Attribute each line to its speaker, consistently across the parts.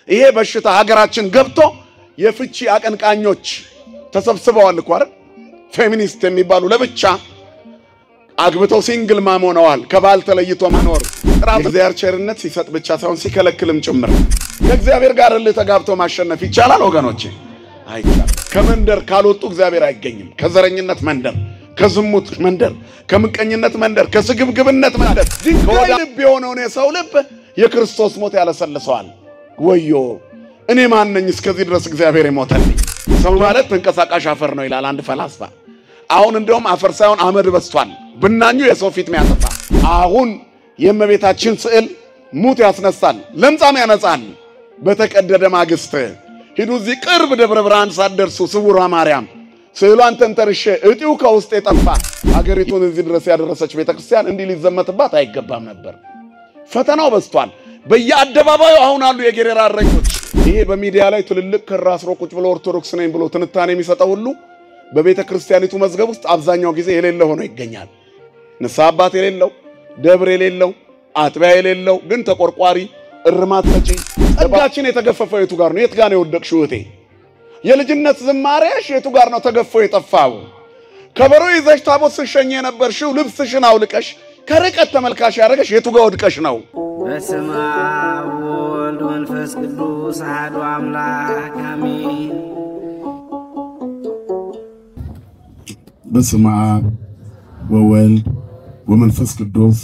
Speaker 1: ይሄ በሽታ ሀገራችን ገብቶ የፍቺ አቀንቃኞች ተሰብስበዋል እኮ አይደል ፌሚኒስት የሚባሉ ለብቻ አግብተው ሲንግል ማም ሆነዋል ከባል ተለይቶ መኖር እግዚአብሔር ቸርነት ሲሰጥ ብቻ ሳይሆን ሲከለክልም ጭምር ከእግዚአብሔር ጋር ተጋብቶ ማሸነፍ ይቻላል ወገኖቼ አይቻልም ከመንደር ካልወጡ እግዚአብሔር አይገኝም ከዘረኝነት መንደር ከዝሙት መንደር ከምቀኝነት መንደር ከስግብግብነት መንደር ልብ የሆነው የሰው ልብ የክርስቶስ ሞት ያለሰልሰዋል ወዮ እኔ ማን ነኝ እስከዚህ ድረስ እግዚአብሔር ይሞታልኝ ሰው ማለት ተንቀሳቃሽ አፈር ነው ይላል አንድ ፈላስፋ አሁን እንደውም አፈር ሳይሆን አመድ በስቷል ብናኙ የሰው ፊት የሚያጠፋ አሁን የእመቤታችን ስዕል ሙት ያስነሳል ለምጻም ያነጻል በተቀደደ ማግስት ሂዱ እዚህ ቅርብ ደብረ ብርሃን ሳደርሱ ስውሯ ማርያም ስዕሏን ተንተርሼ እጢው ከውስጥ የጠፋ አገሪቱን እዚህ ድረስ ያደረሰች ቤተክርስቲያን እንዲህ ሊዘመትባት አይገባም ነበር ፈተናው በስቷል በየአደባባዩ አሁን አሉ የጌሬራ አረኞች ይሄ በሚዲያ ላይ ትልልቅ ከራስሮ ቁጭ ብሎ ኦርቶዶክስ ነኝ ብሎ ትንታኔ የሚሰጠው ሁሉ በቤተክርስቲያኒቱ መዝገብ ውስጥ አብዛኛው ጊዜ የሌለ ሆኖ ይገኛል ንስሐ አባት የሌለው ደብር የሌለው አጥቢያ የሌለው ግን ተቆርቋሪ እርማት ሰጪ ጸጋችን የተገፈፈው የቱ ጋር ነው የት ጋር ነው የወደቅሽው እቴ የልጅነት ዝማሬሽ የቱ ጋር ነው ተገፎ የጠፋው ከበሮ ይዘሽ ታቦት ስሸኝ የነበርሽው ልብስሽን አውልቀሽ ከርቀት ተመልካሽ ያረጋሽ የቱ ጋር ወድቀሽ ነው
Speaker 2: በስመ አብ ወወልድ ወመንፈስ ቅዱስ አሐዱ አምላክ አሜን
Speaker 3: በስመ አብ ወወልድ ወመንፈስ ቅዱስ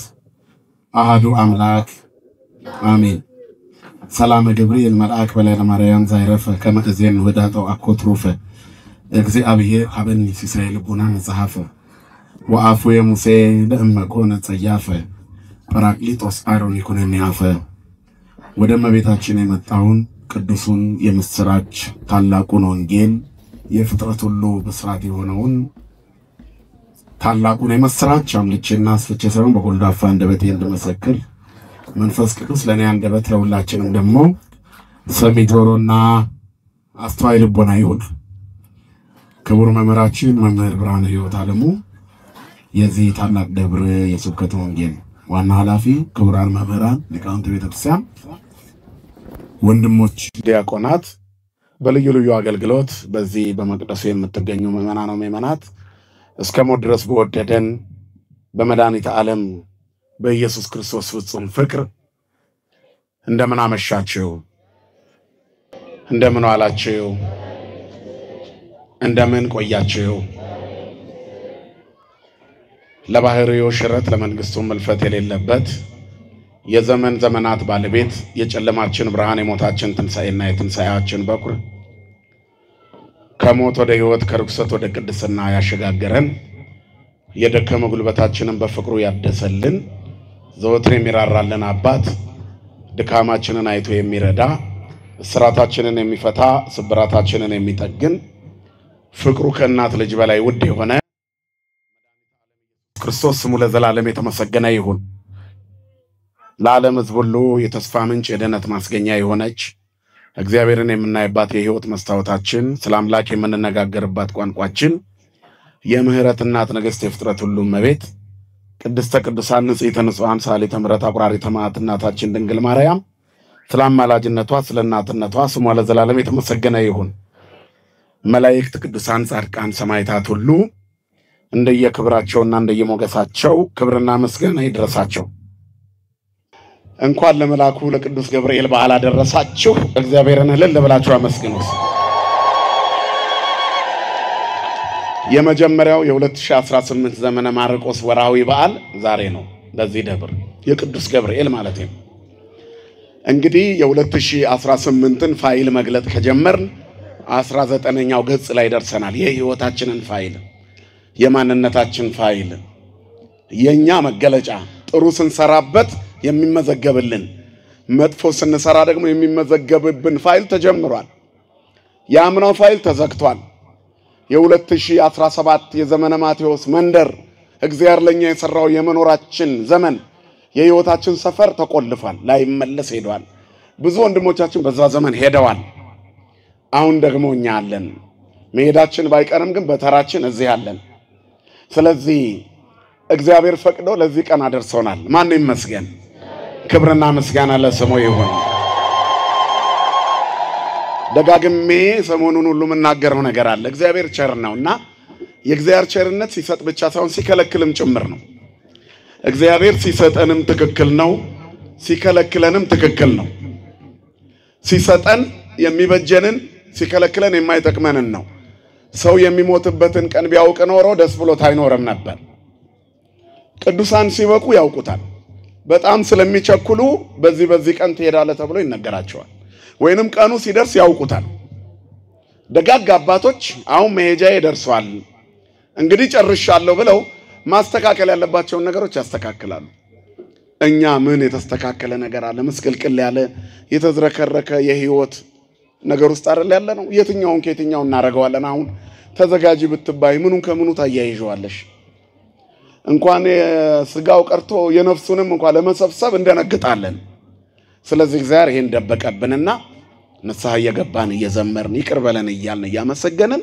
Speaker 3: አሐዱ አምላክ አሜን ሰላም ገብርኤል መልአክ በላይለ ማርያም ዛይረፈ ከመእዜን ወዳተው አኮትሮፈ እግዚአብሔር ሀበኒ ሲሳይ ልቡና መጽሐፈ ወአፉ የሙሴ ለእመኮነ ጸያፈ ጰራቅሊጦስ አሮን ይኩነኒ አፈ ወደ እመቤታችን የመጣውን ቅዱሱን የምስራች ታላቁን ወንጌል የፍጥረት ሁሉ ብስራት የሆነውን ታላቁን የምስራች አምልጬና አስፍቼ ሳይሆን በጎልዳፋ አንደበቴ እንድመሰክር መንፈስ ቅዱስ ለኔ አንደበት ለሁላችንም ደግሞ ሰሚ ጆሮና አስተዋይ ልቦና ይሁን ክቡር መምህራችን መምህር ብርሃነ ሕይወት ዓለሙ የዚህ ታላቅ ደብር የስብከተ ወንጌል ዋና ኃላፊ ክቡራን መምህራን ሊቃውንተ ቤተክርስቲያን ወንድሞች ዲያቆናት በልዩ ልዩ አገልግሎት በዚህ በመቅደሱ የምትገኙ ምእመናን ወምእመናት እስከሞት ድረስ በወደደን በመድኃኒተ ዓለም በኢየሱስ ክርስቶስ ፍጹም ፍቅር እንደምን አመሻችሁ እንደምን ዋላችሁ እንደምን ቆያችሁ ለባህሪው ሽረት ለመንግስቱ መልፈት የሌለበት የዘመን ዘመናት ባለቤት የጨለማችን ብርሃን የሞታችን ትንሣኤና የትንሣኤያችን በኩር ከሞት ወደ ሕይወት ከርኩሰት ወደ ቅድስና ያሸጋገረን የደከመ ጉልበታችንን በፍቅሩ ያደሰልን ዘወትር የሚራራልን አባት ድካማችንን አይቶ የሚረዳ እስራታችንን የሚፈታ ስብራታችንን የሚጠግን ፍቅሩ ከእናት ልጅ በላይ ውድ የሆነ ክርስቶስ ስሙ ለዘላለም የተመሰገነ ይሁን ለዓለም ሕዝብ ሁሉ የተስፋ ምንጭ የድኅነት ማስገኛ የሆነች እግዚአብሔርን የምናይባት የሕይወት መስታወታችን ስለ አምላክ የምንነጋገርባት ቋንቋችን የምህረት እናት ንግሥት የፍጥረት ሁሉ እመቤት ቅድስተ ቅዱሳን ንጽሕተ ንጹሐን ሰዓሊተ ምሕረት አቁራሪተ መዓት እናታችን ድንግል ማርያም ስለ አማላጅነቷ ስለ እናትነቷ ስሟ ለዘላለም የተመሰገነ ይሁን መላእክት ቅዱሳን ጻድቃን ሰማዕታት ሁሉ እንደየክብራቸውና እንደየሞገሳቸው ክብርና ምስጋና ይድረሳቸው እንኳን ለመላኩ ለቅዱስ ገብርኤል በዓል አደረሳችሁ እግዚአብሔርን እልል ብላችሁ አመስግኑት የመጀመሪያው የ2018 ዘመነ ማርቆስ ወራዊ በዓል ዛሬ ነው ለዚህ ደብር የቅዱስ ገብርኤል ማለት ነው እንግዲህ የ2018ን ፋይል መግለጥ ከጀመርን 19ኛው ገጽ ላይ ደርሰናል የህይወታችንን ፋይል የማንነታችን ፋይል የኛ መገለጫ ጥሩ ስንሰራበት የሚመዘገብልን መጥፎ ስንሰራ ደግሞ የሚመዘገብብን ፋይል ተጀምሯል ያምናው ፋይል ተዘግቷል የ2017 የዘመነ ማቴዎስ መንደር እግዚአብሔር ለኛ የሰራው የመኖራችን ዘመን የህይወታችን ሰፈር ተቆልፏል ላይመለስ ሄዷል ብዙ ወንድሞቻችን በዛ ዘመን ሄደዋል አሁን ደግሞ እኛ አለን መሄዳችን ባይቀርም ግን በተራችን እዚህ አለን ስለዚህ እግዚአብሔር ፈቅዶ ለዚህ ቀን አደርሶናል ማን ይመስገን ክብርና ምስጋና ለስሙ ይሁን ደጋግሜ ሰሞኑን ሁሉ የምናገረው ነገር አለ። እግዚአብሔር ቸር ነውና የእግዚአብሔር ቸርነት ሲሰጥ ብቻ ሳይሆን ሲከለክልም ጭምር ነው። እግዚአብሔር ሲሰጠንም ትክክል ነው፣ ሲከለክለንም ትክክል ነው። ሲሰጠን የሚበጀንን ሲከለክለን የማይጠቅመንን ነው። ሰው የሚሞትበትን ቀን ቢያውቅ ኖሮ ደስ ብሎት አይኖርም ነበር። ቅዱሳን ሲበቁ ያውቁታል። በጣም ስለሚቸኩሉ በዚህ ቀን ትሄዳለህ ተብሎ ይነገራቸዋል። ወይንም ቀኑ ሲደርስ ያውቁታል። ደጋግ አባቶች አሁን መሄጃዬ ደርሷል እንግዲህ ጨርሻለሁ ብለው ማስተካከል ያለባቸውን ነገሮች ያስተካክላሉ። እኛ ምን የተስተካከለ ነገር አለ? መስቀልቅል ያለ የተዝረከረከ የህይወት ነገር ውስጥ አይደል ያለ ነው። የትኛውን ከየትኛው እናረጋዋለን? አሁን ተዘጋጂ ብትባይ ምኑን ከምኑ ታያይዣዋለሽ? እንኳን ስጋው ቀርቶ የነፍሱንም እንኳን ለመሰብሰብ እንደነግጣለን። ስለዚህ እግዚአብሔር ይሄን ደበቀብንና ንስሐ እየገባን እየዘመርን ይቅር በለን እያልን እያመሰገንን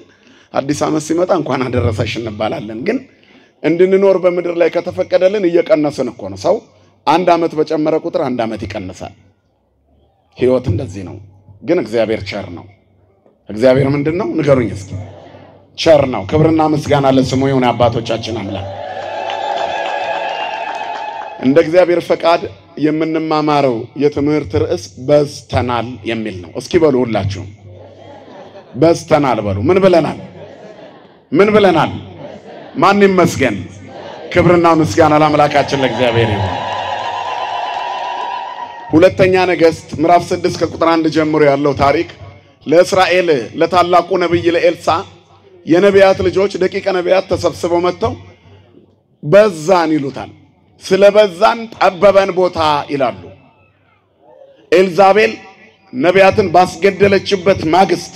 Speaker 3: አዲስ ዓመት ሲመጣ እንኳን አደረሰሽ እንባላለን። ግን እንድንኖር በምድር ላይ ከተፈቀደልን እየቀነስን እኮ ነው። ሰው አንድ ዓመት በጨመረ ቁጥር አንድ ዓመት ይቀንሳል። ህይወት እንደዚህ ነው። ግን እግዚአብሔር ቸር ነው። እግዚአብሔር ምንድነው? ንገሩኝ እስኪ። ቸር ነው። ክብርና ምስጋና ለስሙ ይሁን። አባቶቻችን አምላክ እንደ እግዚአብሔር ፈቃድ የምንማማረው የትምህርት ርዕስ በዝተናል የሚል ነው። እስኪ በሉ ሁላችሁ በዝተናል በሉ። ምን ብለናል? ምን ብለናል? ማን ይመስገን? ክብርና ምስጋና ለአምላካችን ለእግዚአብሔር ይሁን። ሁለተኛ ነገሥት ምዕራፍ 6 ከቁጥር 1 ጀምሮ ያለው ታሪክ ለእስራኤል ለታላቁ ነብይ ለኤልሳ የነቢያት ልጆች ደቂቀ ነቢያት ተሰብስበው መጥተው በዛን ይሉታል። ስለበዛን ጠበበን ቦታ ይላሉ። ኤልዛቤል ነቢያትን ባስገደለችበት ማግስት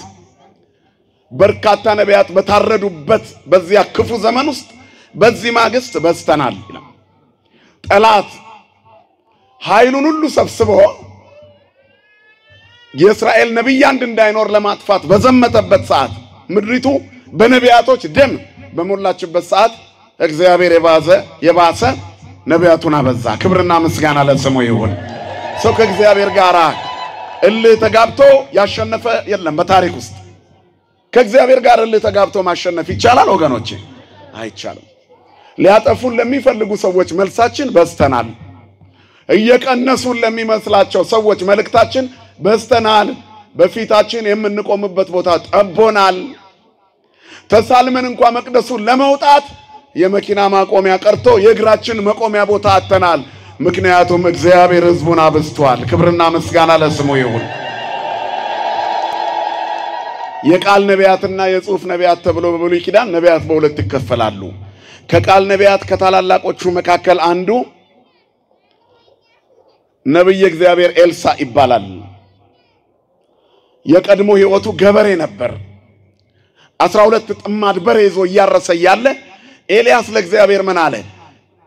Speaker 3: በርካታ ነቢያት በታረዱበት በዚያ ክፉ ዘመን ውስጥ በዚህ ማግስት በዝተናል ይላል። ጠላት ኃይሉን ሁሉ ሰብስቦ የእስራኤል ነብይ አንድ እንዳይኖር ለማጥፋት በዘመተበት ሰዓት ምድሪቱ በነቢያቶች ደም በሞላችበት ሰዓት እግዚአብሔር የባሰ ነቢያቱን አበዛ። ክብርና ምስጋና ለስሙ ይሁን። ሰው ከእግዚአብሔር ጋር እልህ ተጋብቶ ያሸነፈ የለም በታሪክ ውስጥ። ከእግዚአብሔር ጋር እልህ ተጋብቶ ማሸነፍ ይቻላል ወገኖቼ? አይቻልም። ሊያጠፉን ለሚፈልጉ ሰዎች መልሳችን በዝተናል። እየቀነሱን ለሚመስላቸው ሰዎች መልእክታችን በዝተናል። በፊታችን የምንቆምበት ቦታ ጠቦናል። ተሳልመን እንኳን መቅደሱን ለመውጣት የመኪና ማቆሚያ ቀርቶ የእግራችን መቆሚያ ቦታ አጥተናል። ምክንያቱም እግዚአብሔር ሕዝቡን አብዝቷል። ክብርና ምስጋና ለስሙ ይሁን። የቃል ነቢያትና የጽሑፍ ነቢያት ተብሎ በብሉይ ኪዳን ነቢያት በሁለት ይከፈላሉ። ከቃል ነቢያት ከታላላቆቹ መካከል አንዱ ነብይ እግዚአብሔር ኤልሳ ይባላል። የቀድሞ ህይወቱ ገበሬ ነበር። 12 ጥማድ በሬ ይዞ ያረሰ ያለ ኤልያስ ለእግዚአብሔር ምን አለ?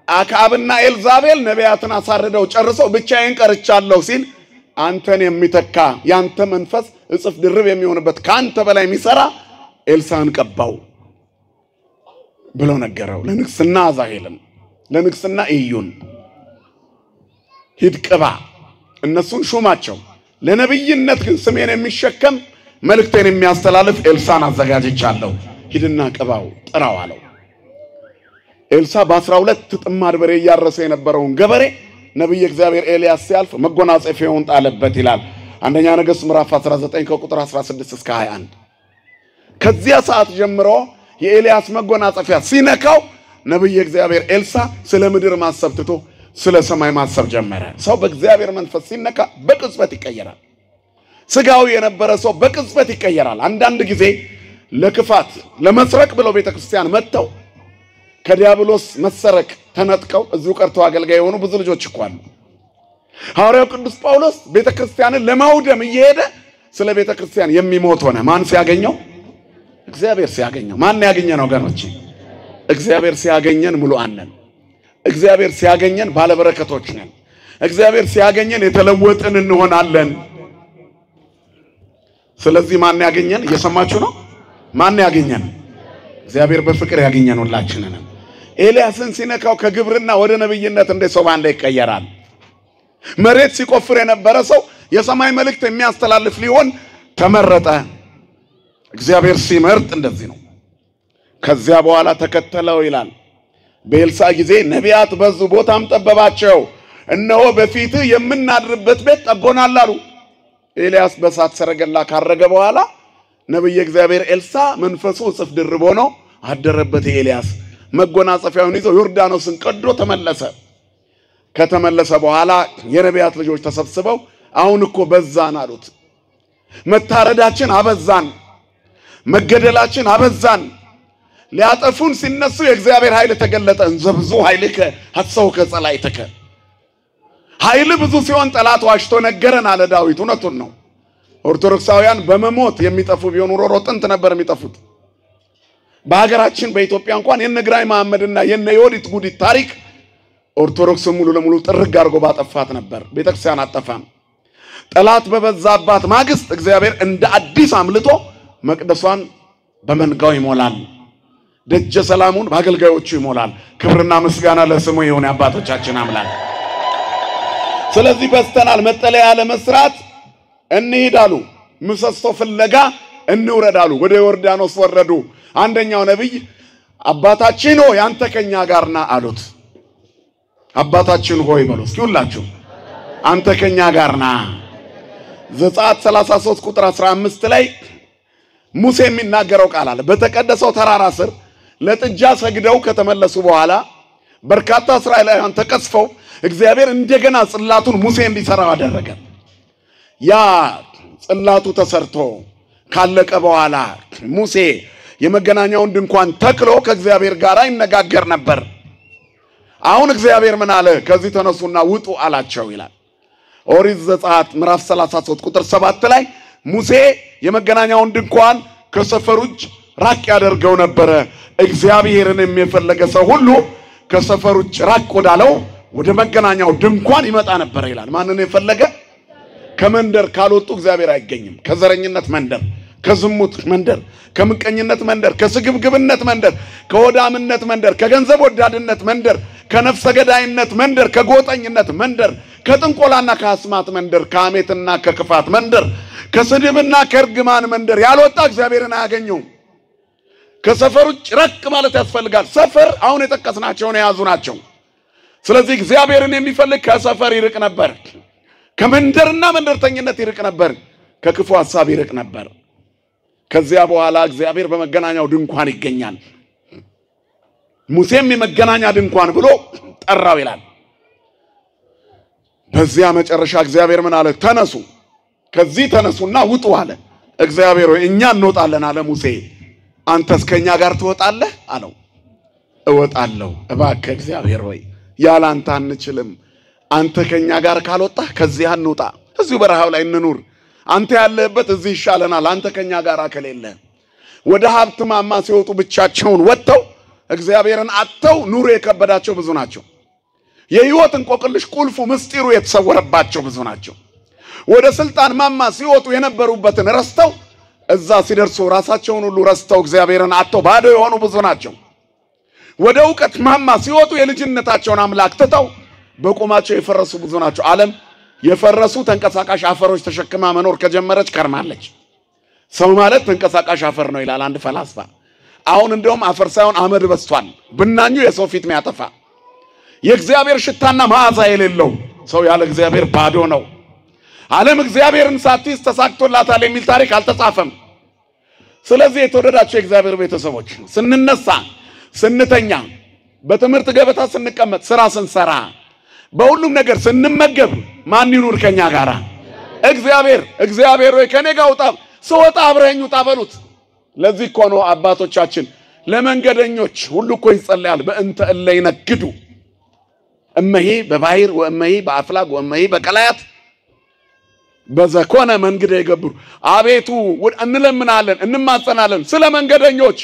Speaker 3: አክዓብና ኤልዛቤል ነቢያትን አሳርደው ጨርሰው ብቻዬን ቀርቻለሁ ሲል አንተን የሚተካ ያንተ መንፈስ እጽፍ ድርብ የሚሆንበት ካንተ በላይ የሚሰራ ኤልሳን ቀባው ብሎ ነገረው። ለንግስና አዛሄልን ለንግስና ኢዩን ሂድ ቅባ እነሱን ሹማቸው፣ ለነብይነት ግን ስሜን የሚሸከም መልእክቴን የሚያስተላልፍ ኤልሳን አዘጋጅቻለሁ፣ ሂድና ቅባው ጥራው አለው። ኤልሳ በ12 ጥማድ በሬ ያረሰ የነበረውን ገበሬ ነብይ እግዚአብሔር ኤልያስ ሲያልፍ መጎናጸፊያውን ጣለበት ይላል። አንደኛ ነገሥት ምዕራፍ 19 ከቁጥር 16 እስከ 21። ከዚያ ሰዓት ጀምሮ የኤልያስ መጎናጸፊያ ሲነካው ነብይ እግዚአብሔር ኤልሳ ስለ ምድር ማሰብ ትቶ ስለ ሰማይ ማሰብ ጀመረ። ሰው በእግዚአብሔር መንፈስ ሲነካ በቅጽበት ይቀየራል። ስጋው የነበረ ሰው በቅጽበት ይቀየራል። አንዳንድ ጊዜ ለክፋት ለመስረቅ ብለው ቤተክርስቲያን መጥተው ከዲያብሎስ መሰረቅ ተነጥቀው እዚሁ ቀርተው አገልጋይ የሆኑ ብዙ ልጆች እኮ አሉ። ሐዋርያው ቅዱስ ጳውሎስ ቤተክርስቲያንን ለማውደም እየሄደ ስለ ቤተክርስቲያን የሚሞት ሆነ። ማን ሲያገኘው? እግዚአብሔር ሲያገኘው። ማን ያገኘነው ወገኖቼ? እግዚአብሔር ሲያገኘን ሙሉአን ነን። እግዚአብሔር ሲያገኘን ባለበረከቶች ነን። እግዚአብሔር ሲያገኘን የተለወጥን እንሆናለን። ስለዚህ ማን ያገኘን? እየሰማችሁ ነው? ማን ያገኘን? እግዚአብሔር በፍቅር ያገኘን ሁላችንን። ኤልያስን ሲነካው ከግብርና ወደ ነብይነት እንደ ሰው ባንዴ ይቀየራል። መሬት ሲቆፍር የነበረ ሰው የሰማይ መልእክት የሚያስተላልፍ ሊሆን ተመረጠ። እግዚአብሔር ሲመርጥ እንደዚህ ነው። ከዚያ በኋላ ተከተለው ይላል። በኤልሳ ጊዜ ነቢያት በዙ፣ ቦታም ጠበባቸው። እነሆ በፊት የምናድርበት ቤት ጠቦናል አሉ። ኤልያስ በሳት ሰረገላ ካረገ በኋላ ነብይ እግዚአብሔር ኤልሳ መንፈሱ እጥፍ ድርብ ሆኖ አደረበት። ኤልያስ መጎናጸፊያውን ይዞ ዮርዳኖስን ቀዶ ተመለሰ። ከተመለሰ በኋላ የነቢያት ልጆች ተሰብስበው አሁን እኮ በዛን አሉት። መታረዳችን አበዛን፣ መገደላችን አበዛን። ሊያጠፉን ሲነሱ የእግዚአብሔር ኃይል ተገለጠ። እንዘብዙ ኃይልከ ሐሰውከ ጸላእተከ። ኃይል ብዙ ሲሆን ጠላት ዋሽቶ ነገረን አለ ዳዊት። እውነቱን ነው። ኦርቶዶክሳውያን በመሞት የሚጠፉ ቢሆኑ ኖሮ ጥንት ነበር የሚጠፉት። በሀገራችን በኢትዮጵያ እንኳን የነ ግራኝ መሐመድና የነ ዮዲት ጉዲት ታሪክ ኦርቶዶክስ ሙሉ ለሙሉ ጥርግ አድርጎ ባጠፋት ነበር። ቤተክርስቲያን አጠፋም። ጠላት በበዛባት ማግስት እግዚአብሔር እንደ አዲስ አምልጦ መቅደሷን በመንጋው ይሞላል። ደጀ ሰላሙን በአገልጋዮቹ ይሞላል። ክብርና ምስጋና ለስሙ ይሁን አባቶቻችን አምላክ። ስለዚህ በስተናል መጠለያ ለመስራት እንሂዳሉ። ምሰሶ ፍለጋ እንውረዳሉ። ወደ ዮርዳኖስ ወረዱ። አንደኛው ነብይ አባታችን ሆይ አንተ ከኛ ጋር ና አሉት። አባታችን ሆይ በሉ እስኪ ሁላችሁ አንተ ከኛ ጋር ና። ዘጸአት 33 ቁጥር 15 ላይ ሙሴ የሚናገረው ቃል አለ። በተቀደሰው ተራራ ስር ለጥጃ ሰግደው ከተመለሱ በኋላ በርካታ እስራኤላውያን ተቀስፈው እግዚአብሔር እንደገና ጽላቱን ሙሴ እንዲሰራ አደረገ። ያ ጽላቱ ተሰርቶ ካለቀ በኋላ ሙሴ የመገናኛውን ድንኳን ተክሎ ከእግዚአብሔር ጋር ይነጋገር ነበር። አሁን እግዚአብሔር ምን አለ? ከዚህ ተነሱና ውጡ አላቸው ይላል። ኦሪት ዘጸአት ምዕራፍ 33 ቁጥር 7 ላይ ሙሴ የመገናኛውን ድንኳን ከሰፈሩ ራቅ ያደርገው ነበር። እግዚአብሔርን የሚፈልግ ሰው ሁሉ ከሰፈሩ ራቅ ወዳለው ወደ መገናኛው ድንኳን ይመጣ ነበር ይላል። ማንን የፈለገ? ከመንደር ካልወጡ እግዚአብሔር አይገኝም። ከዘረኝነት መንደር፣ ከዝሙት መንደር፣ ከምቀኝነት መንደር፣ ከስግብግብነት መንደር፣ ከወዳምነት መንደር፣ ከገንዘብ ወዳድነት መንደር፣ ከነፍሰ ገዳይነት መንደር፣ ከጎጠኝነት መንደር፣ ከጥንቆላና ከአስማት መንደር፣ ከአሜትና ከክፋት መንደር፣ ከስድብና ከርግማን መንደር ያልወጣ እግዚአብሔርን አያገኘውም። ከሰፈሩ ጭራቅ ማለት ያስፈልጋል። ሰፈር አሁን የጠቀስናቸውን የያዙ ናቸው። ስለዚህ እግዚአብሔርን የሚፈልግ ከሰፈር ይርቅ ነበር። ከመንደርና መንደርተኝነት ይርቅ ነበር። ከክፉ ሐሳብ ይርቅ ነበር። ከዚያ በኋላ እግዚአብሔር በመገናኛው ድንኳን ይገኛል። ሙሴም የመገናኛ ድንኳን ብሎ ጠራው ይላል። በዚያ መጨረሻ እግዚአብሔር ምን አለ? ተነሱ፣ ከዚህ ተነሱና ውጡ አለ። እግዚአብሔር ሆይ እኛ እንወጣለን አለ ሙሴ። አንተስ ከኛ ጋር ትወጣለህ አለው። እወጣለሁ። እባክህ እግዚአብሔር ሆይ ያለ አንተ አንችልም። አንተ ከኛ ጋር ካልወጣህ ከዚህ አንውጣ። እዚሁ በረሃው ላይ እንኑር። አንተ ያለህበት እዚህ ይሻለናል። አንተ ከኛ ጋር ከሌለ ወደ ሀብት ማማ ሲወጡ ብቻቸውን ወጥተው እግዚአብሔርን አጥተው ኑሮ የከበዳቸው ብዙ ናቸው። የህይወት እንቆቅልሽ ቁልፉ ምስጢሩ የተሰወረባቸው ብዙ ናቸው። ወደ ስልጣን ማማ ሲወጡ የነበሩበትን ረስተው እዛ ሲደርሱ ራሳቸውን ሁሉ ረስተው እግዚአብሔርን አጥተው ባዶ የሆኑ ብዙ ናቸው። ወደ ዕውቀት ማማ ሲወጡ የልጅነታቸውን አምላክ ትተው በቁማቸው የፈረሱ ብዙ ናቸው። ዓለም የፈረሱ ተንቀሳቃሽ አፈሮች ተሸክማ መኖር ከጀመረች ከርማለች። ሰው ማለት ተንቀሳቃሽ አፈር ነው ይላል አንድ ፈላስፋ። አሁን እንደውም አፈር ሳይሆን አመድ በስቷል። ብናኙ የሰው ፊት የሚያጠፋ የእግዚአብሔር ሽታና መዓዛ የሌለው ሰው ያለ እግዚአብሔር ባዶ ነው። ዓለም እግዚአብሔርን ሳትይዝ ተሳክቶላታል የሚል ታሪክ አልተጻፈም። ስለዚህ የተወደዳችሁ የእግዚአብሔር ቤተሰቦች ስንነሳ፣ ስንተኛ፣ በትምህርት ገበታ ስንቀመጥ፣ ስራ ስንሰራ፣ በሁሉም ነገር ስንመገብ ማን ይኑር ከኛ ጋራ? እግዚአብሔር። እግዚአብሔር ሆይ ከኔ ጋር ውጣ፣ ስወጣ አብረኸኝ ውጣ በሉት። ለዚህ እኮ ነው አባቶቻችን ለመንገደኞች ሁሉ እኮ ይጸልያል። በእንተ እለ ይነግዱ እመሄ በባህር ወእመሄ በአፍላግ ወእመሄ በቀላያት በዘኮነ መንገደ ይገብሩ። አቤቱ እንለምናለን፣ እንማጸናለን ስለ መንገደኞች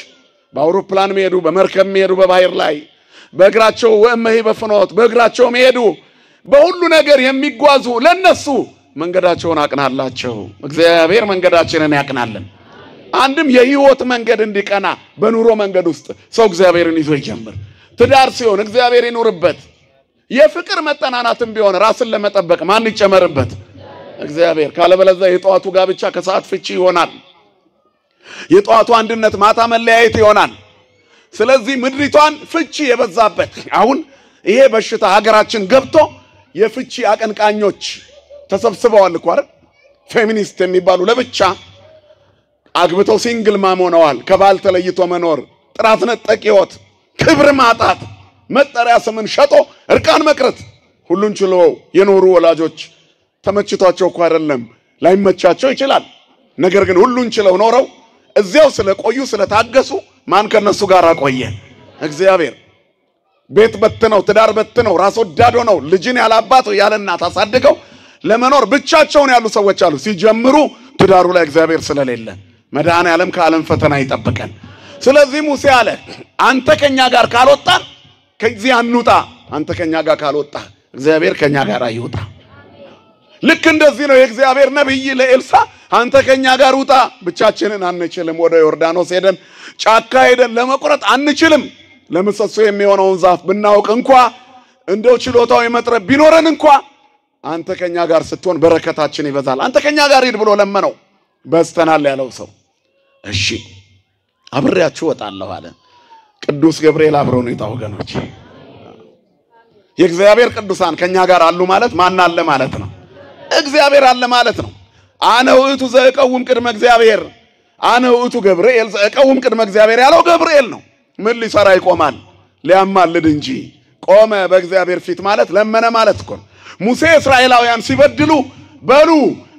Speaker 3: በአውሮፕላን የሚሄዱ፣ በመርከብ የሚሄዱ፣ በባህር ላይ በእግራቸው ወእመሄ በፍኖት በእግራቸው የሚሄዱ በሁሉ ነገር የሚጓዙ ለነሱ መንገዳቸውን አቅናላቸው። እግዚአብሔር መንገዳችንን ያቅናልን። አንድም የህይወት መንገድ እንዲቀና በኑሮ መንገድ ውስጥ ሰው እግዚአብሔርን ይዞ ይጀምር። ትዳር ሲሆን እግዚአብሔር ይኑርበት። የፍቅር መጠናናትም ቢሆን ራስን ለመጠበቅ ማን ይጨመርበት?
Speaker 1: እግዚአብሔር ካለበለዚያ የጧቱ ጋብቻ ከሰዓት ፍቺ ይሆናል። የጧቱ አንድነት ማታ መለያየት ይሆናል። ስለዚህ ምድሪቷን ፍቺ የበዛበት አሁን ይሄ በሽታ ሀገራችን ገብቶ የፍቺ አቀንቃኞች ተሰብስበዋል እኮ አይደል? ፌሚኒስት የሚባሉ ለብቻ አግብተው ሲንግል ማም ሆነዋል። ከባል ተለይቶ መኖር፣ ጥራት ነጠቅ ሕይወት፣ ክብር ማጣት፣ መጠሪያ ስምን ሸጦ እርቃን መቅረት ሁሉን ችሎ የኖሩ ወላጆች ተመችቷቸው እኮ አይደለም፣ ላይመቻቸው ይችላል። ነገር ግን ሁሉን ችለው ኖረው እዚያው ስለቆዩ ስለታገሱ ማን ከነሱ ጋር ቆየ? እግዚአብሔር። ቤት በትነው ትዳር በትነው ራስ ወዳድ ሆነው ልጅን ያለ አባት ያለ እናት አሳድገው ለመኖር ብቻቸውን ያሉ ሰዎች አሉ። ሲጀምሩ ትዳሩ ላይ እግዚአብሔር ስለሌለ መድኃኔዓለም ከዓለም ፈተና ይጠብቀን። ስለዚህ ሙሴ አለ አንተ ከኛ ጋር ካልወጣን ከዚህ አንውጣ። አንተ ከኛ ጋር ካልወጣ እግዚአብሔር ከኛ ጋር ይውጣ። ልክ እንደዚህ ነው የእግዚአብሔር ነብይ ለኤልሳ አንተ ከኛ ጋር ውጣ። ብቻችንን አንችልም። ወደ ዮርዳኖስ ሄደን ጫካ ሄደን ለመቁረጥ አንችልም። ለምሰሶ የሚሆነውን ዛፍ ብናውቅ እንኳ እንደው ችሎታው የመጥረብ ቢኖረን እንኳ አንተ ከኛ ጋር ስትሆን በረከታችን ይበዛል። አንተ ከኛ ጋር ሂድ ብሎ ለመነው። በስተናል ያለው ሰው እሺ አብሬያችሁ ወጣለሁ አለ። ቅዱስ ገብርኤል አብሮን ይጣ ወገኖች። የእግዚአብሔር ቅዱሳን ከኛ ጋር አሉ ማለት ማን አለ ማለት ነው? እግዚአብሔር አለ ማለት ነው። አነ ውእቱ ዘእቀውም ቅድመ እግዚአብሔር፣ አነ ውእቱ ገብርኤል ዘእቀውም ቅድመ እግዚአብሔር ያለው ገብርኤል ነው። ምን ሊሰራ ይቆማል? ሊያማልድ እንጂ። ቆመ በእግዚአብሔር ፊት ማለት ለመነ ማለት እኮ። ሙሴ እስራኤላውያን ሲበድሉ በሉ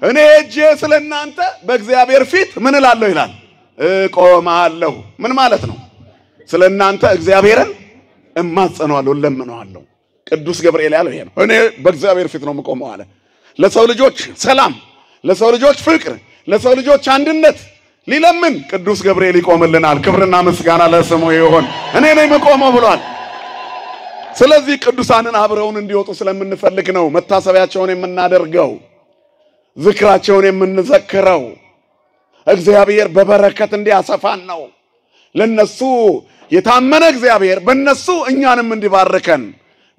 Speaker 1: እኔ ሄጄ ስለናንተ በእግዚአብሔር ፊት ምን እላለሁ ይላል? እቆማለሁ። ምን ማለት ነው? ስለናንተ እግዚአብሔርን እማጸነዋለሁ፣ ለምነዋለሁ። ቅዱስ ገብርኤል ያለው ይሄ ነው። እኔ በእግዚአብሔር ፊት ነው የምቆመው አለ። ለሰው ልጆች ሰላም፣ ለሰው ልጆች ፍቅር፣ ለሰው ልጆች አንድነት ሊለምን ቅዱስ ገብርኤል ይቆምልናል። ክብርና ምስጋና ለስሙ ይሁን። እኔ ነኝ የምቆመው ብሏል። ስለዚህ ቅዱሳንን አብረውን እንዲወጡ ስለምንፈልግ ነው መታሰቢያቸውን የምናደርገው፣ ዝክራቸውን የምንዘክረው። እግዚአብሔር በበረከት እንዲያሰፋን ነው። ለነሱ የታመነ እግዚአብሔር በነሱ እኛንም እንዲባርከን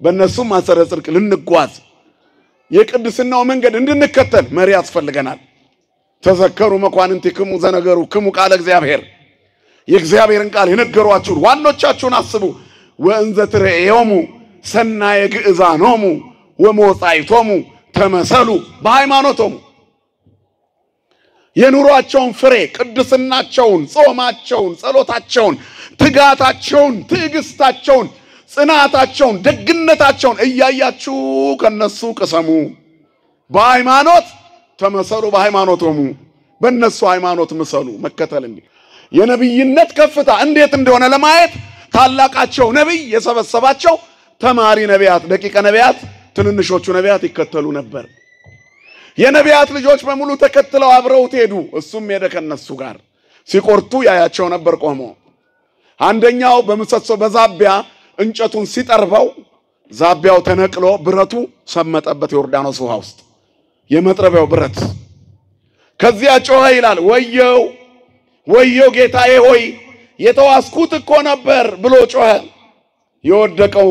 Speaker 1: በነሱ ማሰረ ጽድቅ ልንጓዝ የቅድስናው መንገድ እንድንከተል መሪ ያስፈልገናል። ተዘከሩ መኳንንቲክሙ ዘነገሩክሙ ቃለ እግዚአብሔር፣ የእግዚአብሔርን ቃል የነገሯችሁን ዋኖቻችሁን አስቡ። ወእንዘ ትሬዮሙ ሰናየ ግእዛኖሙ ወሞጻይቶሙ ተመሰሉ በሃይማኖቶሙ። የኑሯቸውን ፍሬ ቅድስናቸውን፣ ጾማቸውን፣ ጸሎታቸውን፣ ትጋታቸውን፣ ትዕግስታቸውን፣ ጽናታቸውን፣ ደግነታቸውን እያያችሁ ከነሱ ቅሰሙ። በሃይማኖት ተመሰሉ በሃይማኖቶሙ፣ በነሱ ሃይማኖት ምሰሉ። መከተል እንዴ የነብይነት ከፍታ እንዴት እንደሆነ ለማየት ታላቃቸው ነብይ የሰበሰባቸው ተማሪ ነቢያት፣ ደቂቀ ነቢያት፣ ትንንሾቹ ነቢያት ይከተሉ ነበር። የነቢያት ልጆች በሙሉ ተከትለው አብረውት ሄዱ። እሱም ሄደ ከነሱ ጋር። ሲቆርጡ ያያቸው ነበር ቆሞ። አንደኛው በምሰሶ በዛቢያ እንጨቱን ሲጠርበው ዛቢያው ተነቅሎ ብረቱ ሰመጠበት ዮርዳኖስ ውሃ ውስጥ፣ የመጥረቢያው ብረት። ከዚያ ጮኸ ይላል፣ ወየው ወየው ጌታዬ ሆይ የተዋስኩት እኮ ነበር ብሎ ጮኸ። የወደቀው